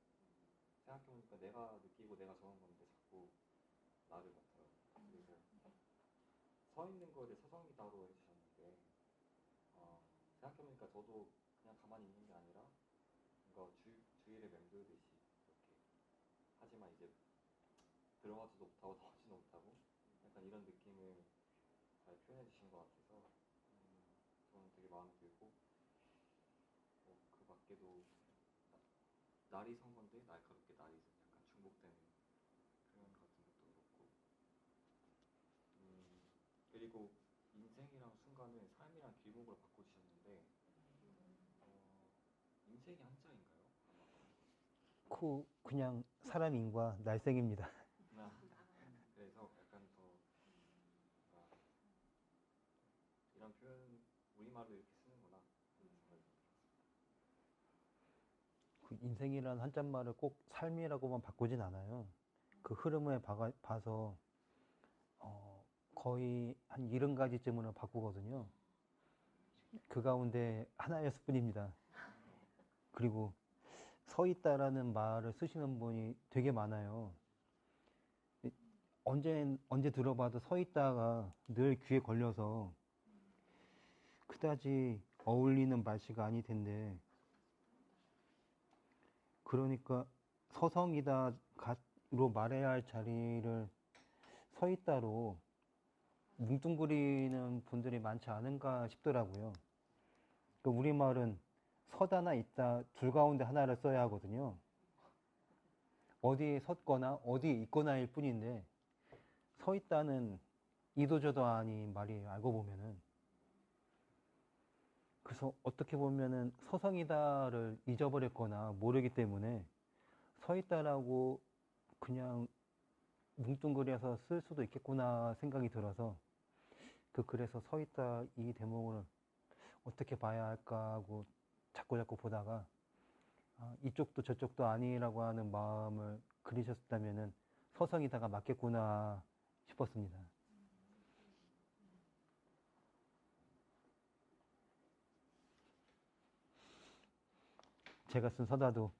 생각해보니까 내가 느끼고 내가 정한 건데 자꾸 나를 놓더라고요. 그리고 서 있는 거를 서성이다로 해주셨는데 생각해보니까 저도 그냥 가만히 있는 게 아니라 뭔가 주위를 맴돌듯이 이렇게 하지만 이제 들어가지도 못하고 나오지도 못하고 약간 이런 느낌을 잘 표현해 주신 것 같아서 저는 되게 마음에 들고 그 밖에도 날이 선 건데 날카롭게 날이 약간 중복되는 표현 같은 것도 그렇고 그리고 인생이랑 순간을 삶이랑 길목으로 바꿔주셨는데 인생이 한자인가요? 그냥 사람인과 날생입니다. 그래서 약간 더 뭔가 이런 표현 우리말로 이렇게 쓰는구나 생각이 들었습니다. 그 인생이라는 한자말을 꼭 삶이라고만 바꾸진 않아요. 그 흐름을 봐서 거의 한 70가지쯤으로 바꾸거든요. 그 가운데 하나였을 뿐입니다. 그리고 서 있다라는 말을 쓰시는 분이 되게 많아요. 언제 들어봐도 서 있다가 늘 귀에 걸려서 그다지 어울리는 말씨가 아닐 텐데, 그러니까 서성이다로 말해야 할 자리를 서 있다로 뭉뚱그리는 분들이 많지 않은가 싶더라고요. 그러니까 우리말은 서다나 있다 둘 가운데 하나를 써야 하거든요. 어디에 섰거나 어디에 있거나일 뿐인데 서 있다는 이도저도 아닌 말이에요, 알고 보면은. 그래서 어떻게 보면은 서성이다를 잊어버렸거나 모르기 때문에 서 있다라고 그냥 뭉뚱그려서 쓸 수도 있겠구나 생각이 들어서 그래서 서 있다 이 대목을 어떻게 봐야 할까 하고 자꾸 보다가 이쪽도 저쪽도 아니라고 하는 마음을 그리셨다면은 서성이다가 맞겠구나 싶었습니다. 제가 쓴 서다도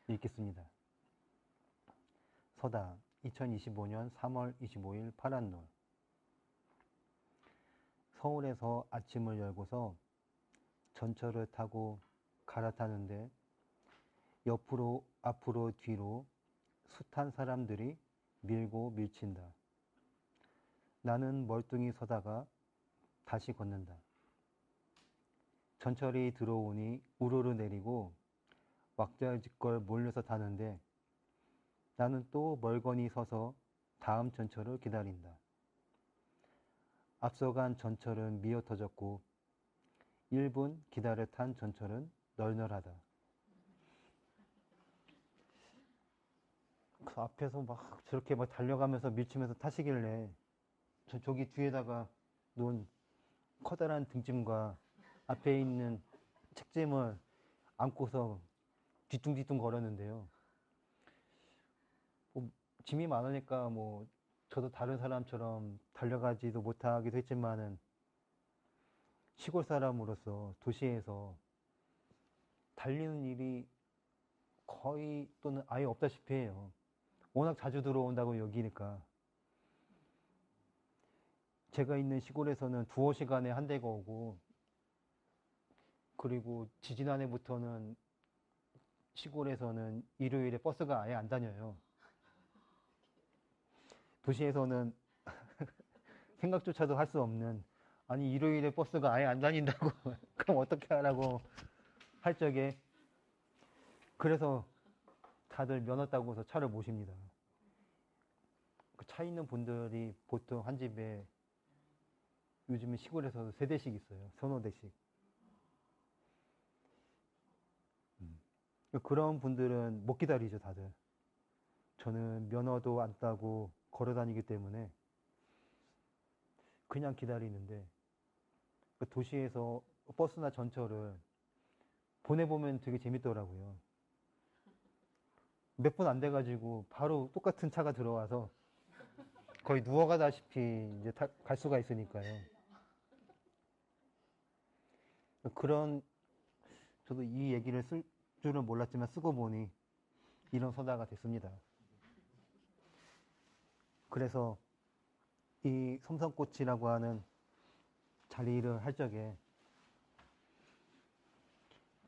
읽겠습니다. 서다 2025년 3월 25일 파란 놀. 서울에서 아침을 열고서 전철을 타고 갈아타는데 옆으로 앞으로 뒤로 숱한 사람들이 밀고 밀친다. 나는 멀뚱히 서다가 다시 걷는다. 전철이 들어오니 우르르 내리고 왁자지껄 몰려서 타는데 나는 또 멀거니 서서 다음 전철을 기다린다. 앞서간 전철은 미어 터졌고 1분 기다려 탄 전철은 널널하다. 그 앞에서 막 저렇게 막 달려가면서 밀치면서 타시길래 저기 뒤에다가 놓은 커다란 등짐과 앞에 있는 책짐을 안고서 뒤뚱뒤뚱 걸었는데요. 짐이 많으니까 저도 다른 사람처럼 달려가지도 못하기도 했지만은 시골 사람으로서 도시에서 달리는 일이 거의 또는 아예 없다시피 해요. 워낙 자주 들어온다고 여기니까. 제가 있는 시골에서는 두어 시간에 한 대가 오고, 그리고 지지난해부터는 시골에서는 일요일에 버스가 아예 안 다녀요. 도시에서는 생각조차도 할 수 없는, 아니 일요일에 버스가 아예 안 다닌다고 그럼 어떻게 하라고 할 적에, 그래서 다들 면허 따고서 차를 모십니다. 그 차 있는 분들이 보통 한 집에 요즘에 시골에서도 3대씩 있어요. 서너 대씩. 그런 분들은 못 기다리죠, 다들. 저는 면허도 안 따고 걸어 다니기 때문에 그냥 기다리는데, 도시에서 버스나 전철을 보내보면 되게 재밌더라고요. 몇 분 안 돼가지고 바로 똑같은 차가 들어와서 거의 누워가다시피 이제 갈 수가 있으니까요. 그런, 저도 이 얘기를 쓸 줄은 몰랐지만 쓰고 보니 이런 서다가 됐습니다. 그래서 이 섬성꽃이라고 하는 자리를 할 적에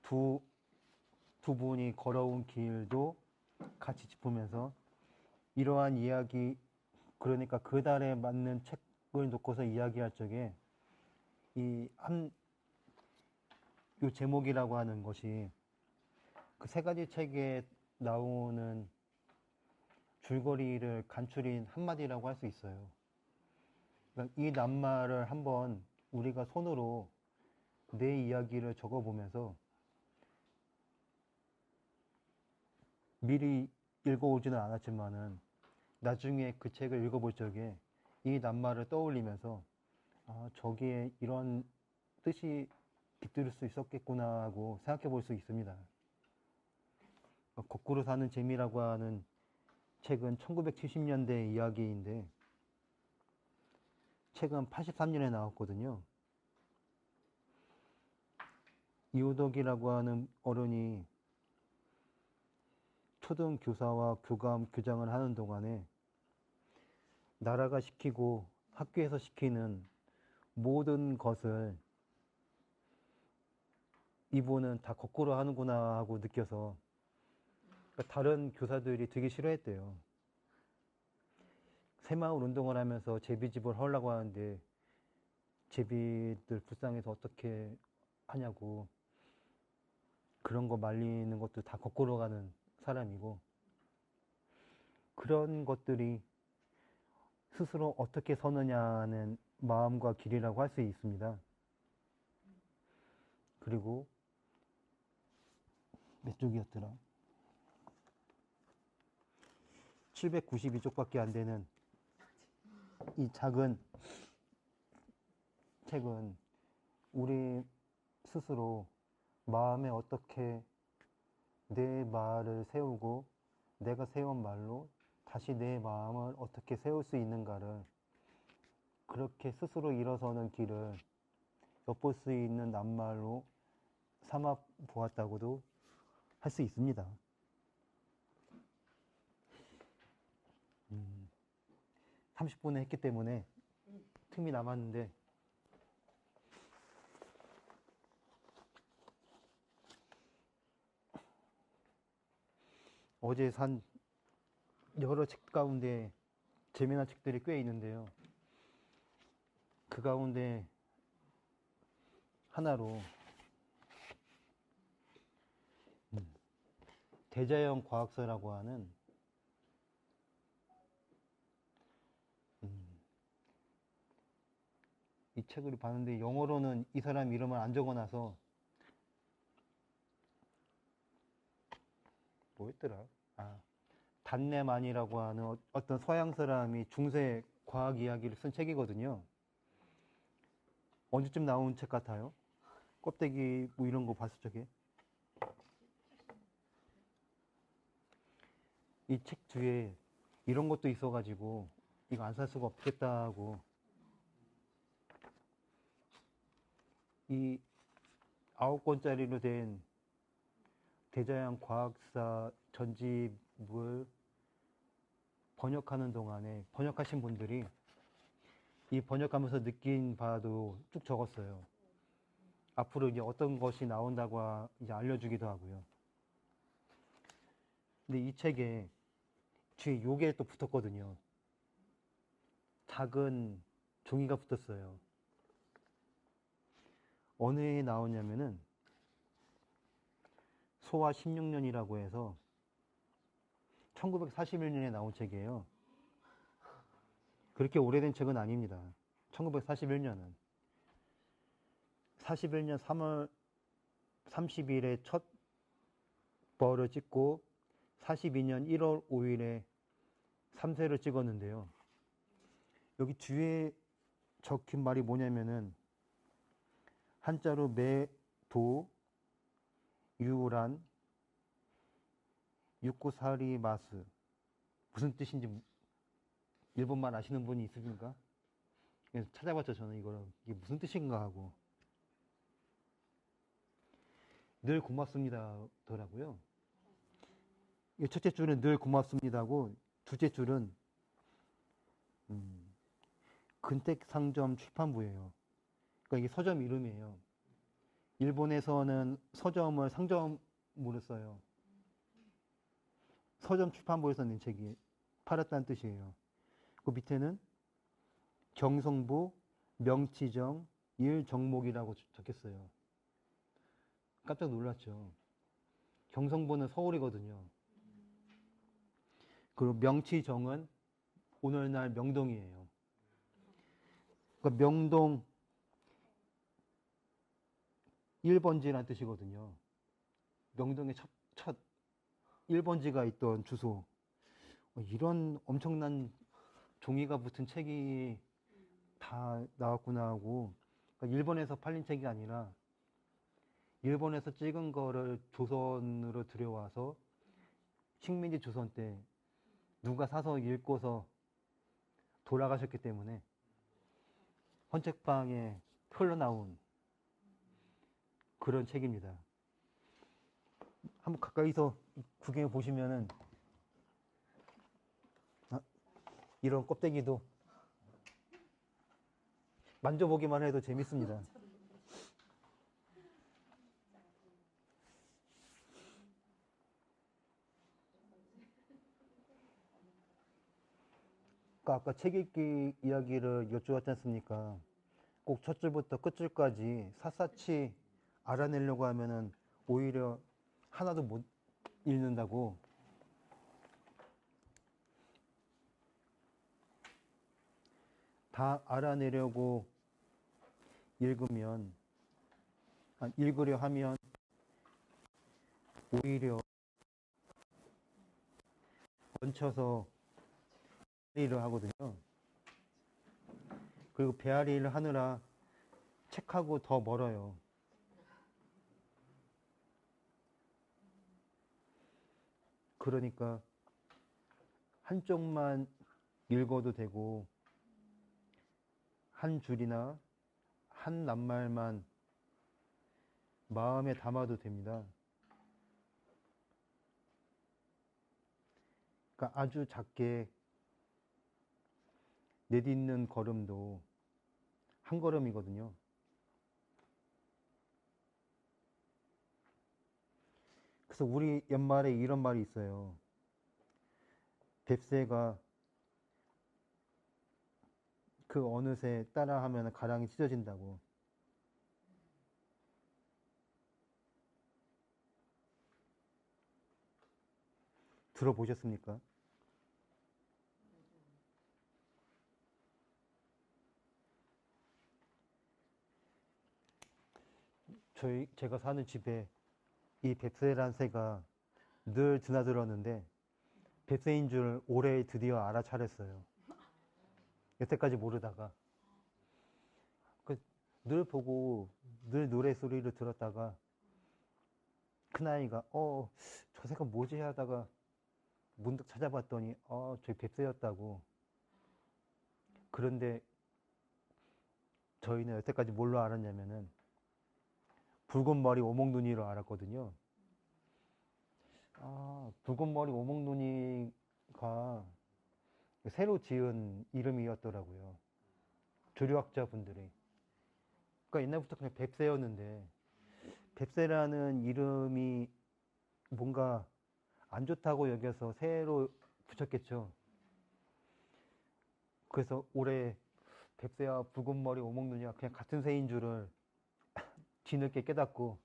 두 분이 걸어온 길도 같이 짚으면서 이러한 이야기, 그러니까 그 달에 맞는 책을 놓고서 이야기할 적에 요 제목이라고 하는 것이 그 세 가지 책에 나오는 줄거리를 간추린 한마디라고 할 수 있어요. 그러니까 이 낱말을 한번 우리가 손으로 내 이야기를 적어보면서 미리 읽어오지는 않았지만은 나중에 그 책을 읽어볼 적에 이 낱말을 떠올리면서 아, 저기에 이런 뜻이 깃들일 수 있었겠구나 하고 생각해 볼 수 있습니다. 거꾸로 사는 재미라고 하는 책은 1970년대 이야기인데 책은 83년에 나왔거든요. 이호덕이라고 하는 어른이 초등 교사와 교감, 교장을 하는 동안에 나라가 시키고 학교에서 시키는 모든 것을 이분은 다 거꾸로 하는구나 하고 느껴서 그러니까 다른 교사들이 되게 싫어했대요. 새마을 운동을 하면서 제비집을 하려고 하는데 제비들 불쌍해서 어떻게 하냐고 그런 거 말리는 것도 다 거꾸로 가는 사람이고 그런 것들이 스스로 어떻게 서느냐는 마음과 길이라고 할 수 있습니다. 그리고 몇 쪽이었더라? 792쪽밖에 안 되는 이 작은 책은 우리 스스로 마음에 어떻게 내 말을 세우고 내가 세운 말로 다시 내 마음을 어떻게 세울 수 있는가를 그렇게 스스로 일어서는 길을 엿볼 수 있는 낱말로 삼아 보았다고도 할 수 있습니다. 30분에 했기 때문에 틈이 남았는데 어제 산 여러 책 가운데 재미난 책들이 꽤 있는데요. 그 가운데 하나로 대자연 과학서라고 하는 이 책을 봤는데 영어로는 이 사람 이름을 안 적어놔서 뭐였더라? 단네만이라고 하는 어떤 서양 사람이 중세 과학 이야기를 쓴 책이거든요. 언제쯤 나온 책 같아요? 껍데기 뭐 이런 거 봤을 적에 이 책 뒤에 이런 것도 있어가지고 이거 안 살 수가 없겠다 하고 이 9권짜리로 된 대자연 과학사 전집을 번역하는 동안에 번역하신 분들이 이 번역하면서 느낀 바도 쭉 적었어요. 앞으로 이제 어떤 것이 나온다고 이제 알려주기도 하고요. 근데 이 책에 뒤에 요게 또 붙었거든요. 작은 종이가 붙었어요. 어느 해에 나오냐면은 소화 16년이라고 해서 1941년에 나온 책이에요. 그렇게 오래된 책은 아닙니다. 1941년은 41년 3월 30일에 첫 벌을 찍고 42년 1월 5일에 3쇄를 찍었는데요. 여기 뒤에 적힌 말이 뭐냐면은 한자로 매도 유란 유코사리 마스. 무슨 뜻인지 일본말 아시는 분이 있습니까? 그래서 찾아봤죠, 저는 이거를. 이게 무슨 뜻인가 하고. 늘 고맙습니다더라고요. 첫째 줄은 늘 고맙습니다고, 둘째 줄은 근택상점 출판부예요. 그러니까 이게 서점 이름이에요. 일본에서는 서점을 상점으로 써요. 서점 출판부에서 낸 책이 팔았다는 뜻이에요. 그 밑에는 경성부 명치정 일정목이라고 적혔어요. 깜짝 놀랐죠. 경성부는 서울이거든요. 그리고 명치정은 오늘날 명동이에요. 그러니까 명동 1번지라는 뜻이거든요. 명동에 첫 1번지가 있던 주소. 이런 엄청난 종이가 붙은 책이 다 나왔구나 하고, 그러니까 일본에서 팔린 책이 아니라 일본에서 찍은 거를 조선으로 들여와서 식민지 조선 때 누가 사서 읽고서 돌아가셨기 때문에 헌책방에 흘러나온 그런 책입니다. 한번 가까이서 구경해 보시면은 이런 껍데기도 만져보기만 해도 재밌습니다. 아까 책 읽기 이야기를 여쭈었지 않습니까? 꼭 첫 줄부터 끝 줄까지 샅샅이 알아내려고 하면은 오히려 하나도 못 읽는다고. 다 알아내려고 읽으려 하면 오히려 얹혀서 배앓이를 하거든요. 그리고 배앓이를 하느라 책하고 더 멀어요. 그러니까 한쪽만 읽어도 되고 한 줄이나 한 낱말만 마음에 담아도 됩니다. 그러니까 아주 작게 내딛는 걸음도 한 걸음이거든요. 그래서 우리 옛말에 이런 말이 있어요. 뱁새가 그 어느새 따라하면 가랑이 찢어진다고. 들어보셨습니까? 제가 사는 집에 이 뱁새란 새가 늘 드나들었는데 뱁새인 줄 올해 드디어 알아차렸어요. 여태까지 모르다가. 늘 보고 늘 노래소리를 들었다가 큰아이가 저 새가 뭐지 하다가 문득 찾아봤더니 저기 뱁새였다고. 그런데 저희는 여태까지 뭘로 알았냐면은 붉은 머리 오목눈이로 알았거든요. 붉은 머리 오목눈이가 새로 지은 이름이었더라고요. 조류학자분들이. 그러니까 옛날부터 그냥 뱁새였는데 뱁새라는 이름이 뭔가 안 좋다고 여겨서 새로 붙였겠죠. 그래서 올해 뱁새와 붉은 머리 오목눈이가 그냥 같은 새인 줄을 뒤늦게 깨닫고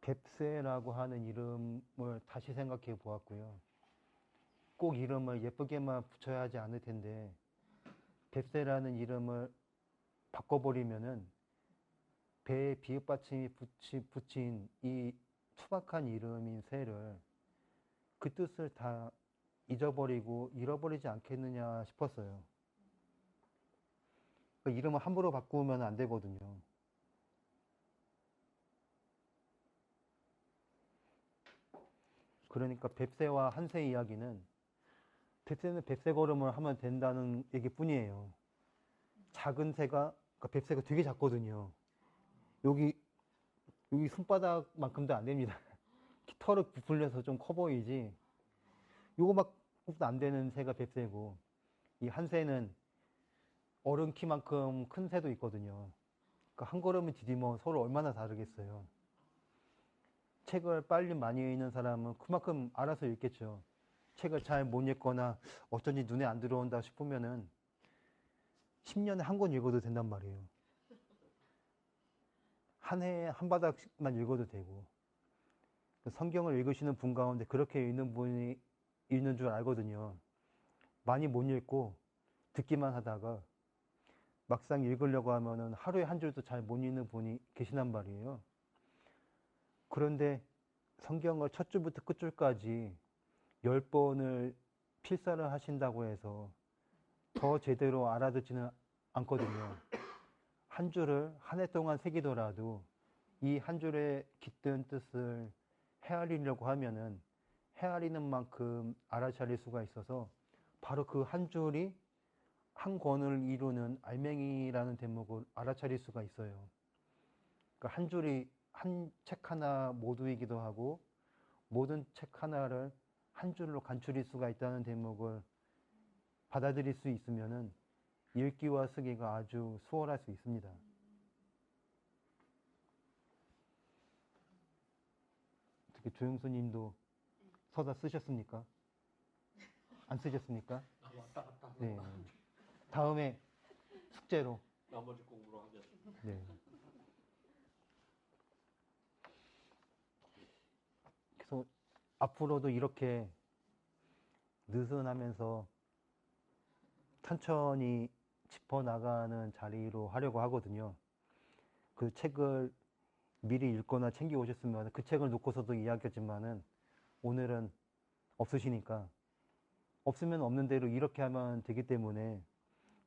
뱁새라고 하는 이름을 다시 생각해 보았고요. 꼭 이름을 예쁘게만 붙여야 하지 않을 텐데 뱁새라는 이름을 바꿔버리면은 배에 비읍받침이 붙인 이 투박한 이름인 새를 그 뜻을 다 잊어버리고 잃어버리지 않겠느냐 싶었어요. 그러니까 이름을 함부로 바꾸면 안 되거든요. 그러니까 뱁새와 한새 이야기는 뱁새는 뱁새 걸음을 하면 된다는 얘기뿐이에요. 작은 새가, 그러니까 뱁새가 되게 작거든요. 여기 손바닥만큼도 안 됩니다. 털을 부풀려서 좀 커 보이지. 요거만큼도 안 되는 새가 뱁새고, 이 한새는 어른 키만큼 큰 새도 있거든요. 그러니까 한 걸음을 디디면 서로 얼마나 다르겠어요. 책을 빨리 많이 읽는 사람은 그만큼 알아서 읽겠죠. 책을 잘 못 읽거나 어쩐지 눈에 안 들어온다 싶으면은 10년에 한 권 읽어도 된단 말이에요. 한 해에 한 바닥만 읽어도 되고. 성경을 읽으시는 분 가운데 그렇게 읽는 분이 있는 줄 알거든요. 많이 못 읽고 듣기만 하다가 막상 읽으려고 하면은 하루에 한 줄도 잘 못 읽는 분이 계시단 말이에요. 그런데 성경을 첫 줄부터 끝 줄까지 10번을 필사를 하신다고 해서 더 제대로 알아듣지는 않거든요. 한 줄을 한 해 동안 새기더라도 이 한 줄의 깃든 뜻을 헤아리려고 하면은 헤아리는 만큼 알아차릴 수가 있어서 바로 그 한 줄이 한 권을 이루는 알맹이라는 대목을 알아차릴 수가 있어요. 그러니까 한 줄이 한 책 하나 모두이기도 하고 모든 책 하나를 한 줄로 간추릴 수가 있다는 대목을 받아들일 수 있으면은 읽기와 쓰기가 아주 수월할 수 있습니다. 특히 조영수 님도 서다 쓰셨습니까? 안 쓰셨습니까? 왔다 갔다 하는 네. 거. 다음에 숙제로. 나머지 공부로 하겠습니다. 네. 그래서 앞으로도 이렇게 느슨하면서 천천히 짚어나가는 자리로 하려고 하거든요. 그 책을 미리 읽거나 챙겨 오셨으면 그 책을 놓고서도 이야기했지만은 오늘은 없으시니까 없으면 없는 대로 이렇게 하면 되기 때문에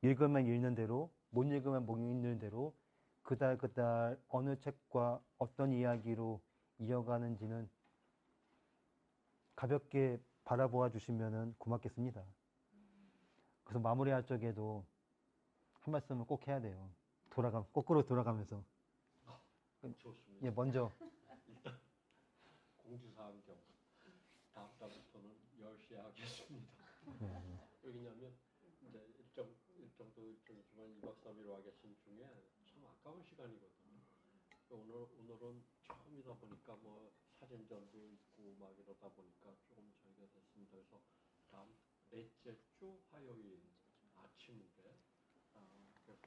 읽으면 읽는 대로 못 읽으면 못 읽는 대로 그달 어느 책과 어떤 이야기로 이어가는지는 가볍게 바라보아 주시면 고맙겠습니다. 그래서 마무리할 적에도 한 말씀을 꼭 해야 돼요. 거꾸로 돌아가면서. 좋습니다. 예, 먼저. 일단 공지사항 겸 다음 달부터는 10시에 하겠습니다. 네. 왜냐면 이제 일정도 일정이지만 2박 3일 와 계신 중에 참 아까운 시간이거든요. 오늘은 처음이다 보니까 뭐 사진전도 있고 막 이러다 보니까 조금 저희가 됐습니다. 그래서 다음 넷째 주 화요일 아침인데 그래서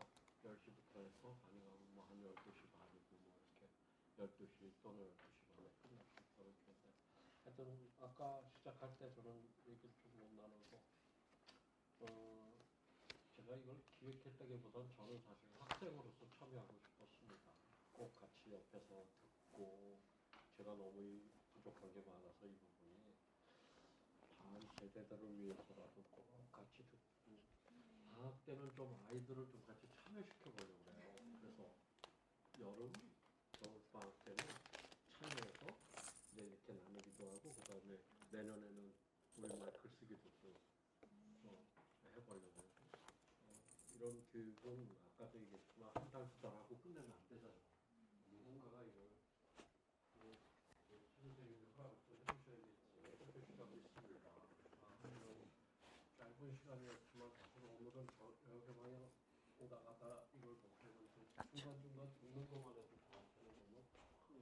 10시부터 해서 가능하면 뭐 한 12시 반이고 뭐 이렇게 12시 또는 12시 반에 끝날 수 있도록 했는데 하여튼 아까 시작할 때 저는 얘기를 좀 못 나눠서 제가 이걸 기획했다기보다는 저는 사실 학생으로서 참여하고 싶었습니다. 꼭 같이 옆에서 듣고 제가 너무 부족한 게 많아서 이 부분이 다음 세대들을 위해서라도 꼭 같이 듣고 방학 때는 좀 아이들을 좀 같이 참여시켜 보려고 해요. 그래서 여름, 겨울 방학 때는 참여해서 이제 이렇게 나누기도 하고 그 다음에 내년에는 우리말 글쓰기도 또 해보려고 해서 이런 교육은 아까도 얘기했지만 한 달, 두 달 하고 끝내면 안 되잖아요. 누군가가 이걸 선생님이 허락을 좀 해주셔야겠지. 이렇게 시간이 있습니다. 이런 짧은 시간이었지만 사실 오늘은 여러 방향 오다가다 이걸 못했는데 중간중간 듣는 것만 해도 저한테는 너무 큰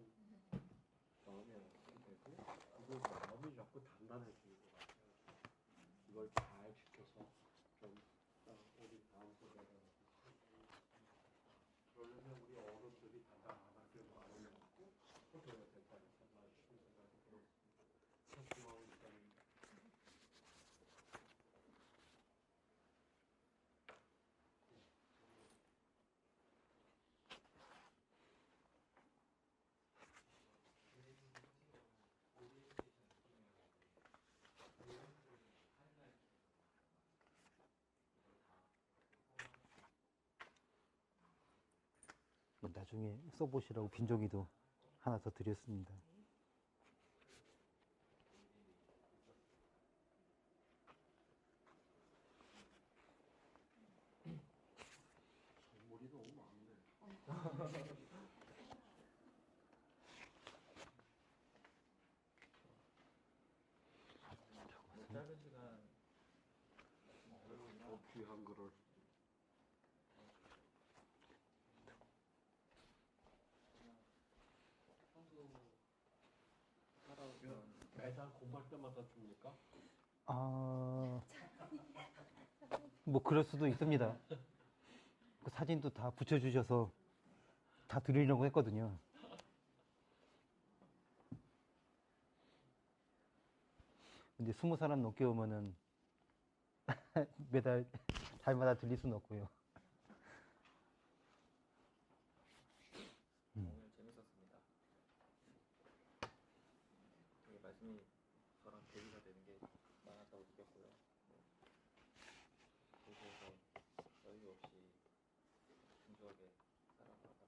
마음이 되고 이거 마음이 자꾸 단단해지는 것 같아요. 이걸 잘 지켜서 좀 우리 다음 세대가 그러려면 우리 어른들이 단단하게 마음을 먹고 해줘야 된다 이런 생각이 들었습니다. 참 고마운 시간입니다. 나중에 써보시라고 빈종이도 하나 더 드렸습니다. 뭐 짧은 시간 저 귀한 거를 평소 살아오면 매달 공부할 때마다 줍니까? 아, 뭐 그럴 수도 있습니다. 그 사진도 다 붙여주셔서 다 드리려고 했거든요. 근데 20사람 넘게 오면은 매달 달마다 드릴 수는 없고요. 오늘 재밌었습니다. 되게 말씀이 저랑 대비가 되는 게 많았다고 느꼈고요. 도시에서 여유 없이 분주하게 살아가다가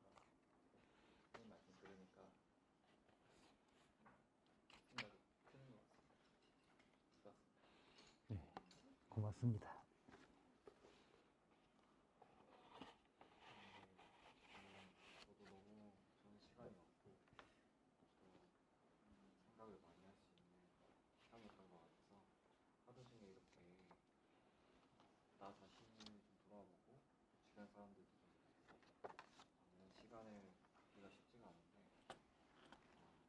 선생님 말씀 들으니까 생각이 크는 것 같습니다. 좋았습니다. 네, 고맙습니다. 저도 너무 좋은 시간이었고 또 생각을 많이 할 수 있는 시간이었던 것 같아서 하루 중에 이렇게 나 자신을 좀 돌아보고 주변 사람들도 좀 있는 시간을 갖기가 쉽지가 않은데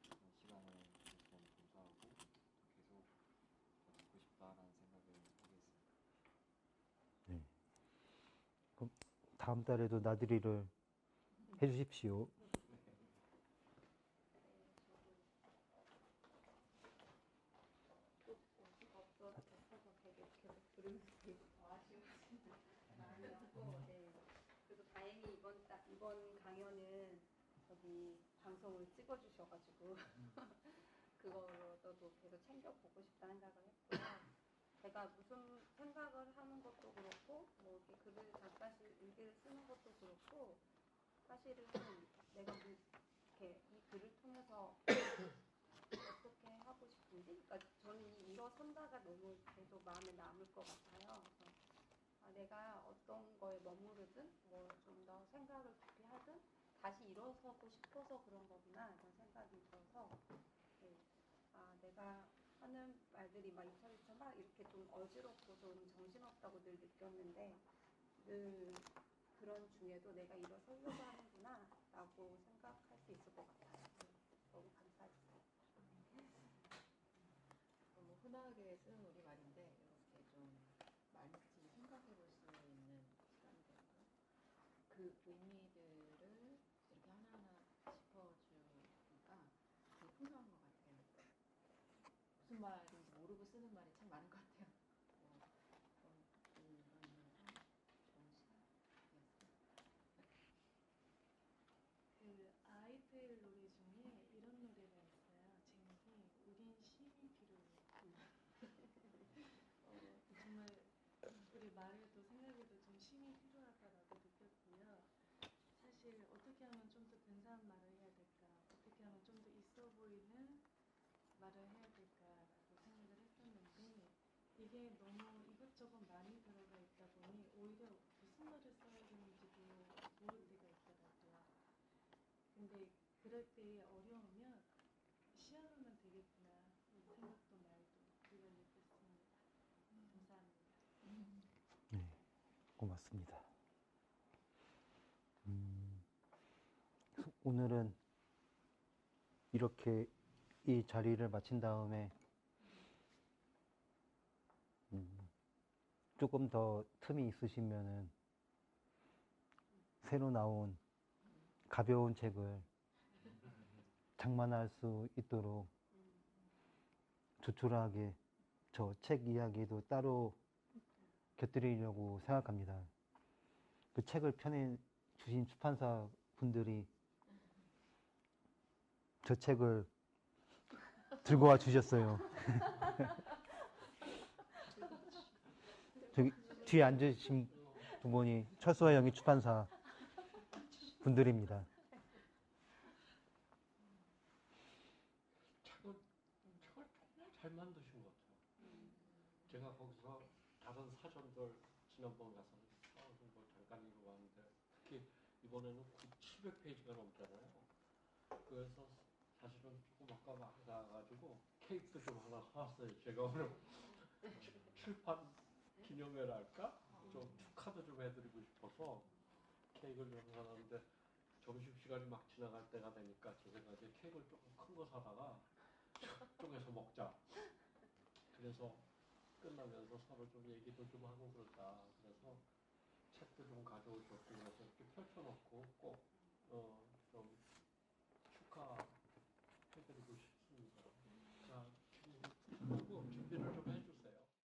그런 시간을 주셔서 너무 감사하고 또 계속 듣고 싶다라는 생각을 하게 됐습니다. 네. 그럼 다음 달에도 나들이를 해주십시오. 또 여기가 없어서 되게 계속 들으면서 되게 아쉬워지는 마음이었고, 네. 그래도 다행히 이번 강연은 저기 방송을 찍어주셔가지고 그거로도 계속 챙겨보고 싶다는 생각을 했고요. 제가 무슨 생각을 하는 것도 그렇고, 뭐 이렇게 글을 잠깐씩 일기를 쓰는 것도 그렇고, 사실은 내가 이렇게 이 글을 통해서 어떻게 하고 싶은지, 그러니까 저는 이 일어선다가 너무 계속 마음에 남을 것 같아요. 그래서 내가 어떤 거에 머무르든 뭐 좀 더 생각을 깊이 하든 다시 일어서고 싶어서 그런 거구나 이런 생각이 들어서, 네. 내가 하는 말들이 막 이차저차 막 이렇게 좀 어지럽고 좀 정신없다고 늘 느꼈는데 늘 그런 중에도 내가 일어서려고 하는구나 라고 생각할 수 있을 것 같아요. 네. 너무 감사했어요. 너무 흔하게 쓰는 우리말인데 이렇게 좀 많이 생각해 볼 수 있는 시간이 되고요. 그 의미들을 이렇게 하나하나 짚어주니까 되게 풍성한 것 같아요. 무슨 말인지 모르고 쓰는 말이 참 많은 것 같아요. 그런 의미에서 좋은 시간이었습니다. 그 아이들 노래 중에 이런 노래가 있어요. 제목이 우린 힘이 필요해. 정말 우리 말에도 생각에도 좀 힘이 필요하다라고 느꼈고요. 사실 어떻게 하면 좀 더 근사한 말을 해야 될까, 어떻게 하면 좀 더 있어 보이는 말을 해야 될까라고 생각을 했었는데 이게 너무 이것저것 많이 들어가 있다 보니 오히려 무슨 말을 써야 되는지도 모를 때가 있더라고요. 근데 그럴 때 어려우면 시험하면 되겠구나 이 생각도 말도 그걸 느꼈습니다. 감사합니다. 네, 고맙습니다. 오늘은 이렇게 이 자리를 마친 다음에 조금 더 틈이 있으시면은 새로 나온 가벼운 책을 장만할 수 있도록 조촐하게 저 책 이야기도 따로 곁들이려고 생각합니다. 그 책을 펴내 주신 출판사 분들이 저 책을 들고 와 주셨어요. 저기 뒤에 앉으신 두 분이 철수와 영희 출판사 분들입니다. 책을 정말 잘 만드신 것 같아요. 제가 거기서 다른 사전들 지난번 가서 뭐 잠깐 읽어봤는데 특히 이번에는 수백 페이지가 넘잖아요. 그래서 사실은 조금 아까 많이 나가가지고 케이크도 좀 하나 사왔어요. 제가 오늘 출판 기념회랄까? 좀 축하도 좀 해드리고 싶어서 케이크를 좀 사놨는데 점심시간이 막 지나갈 때가 되니까 제 생각에 케이크를 조금 큰 거 사다가 쪼개서 먹자. 그래서 끝나면서 서로 좀 얘기도 좀 하고 그럴까. 그래서 책도 좀 가져오셨고 그래서 이렇게 펼쳐놓고 꼭 좀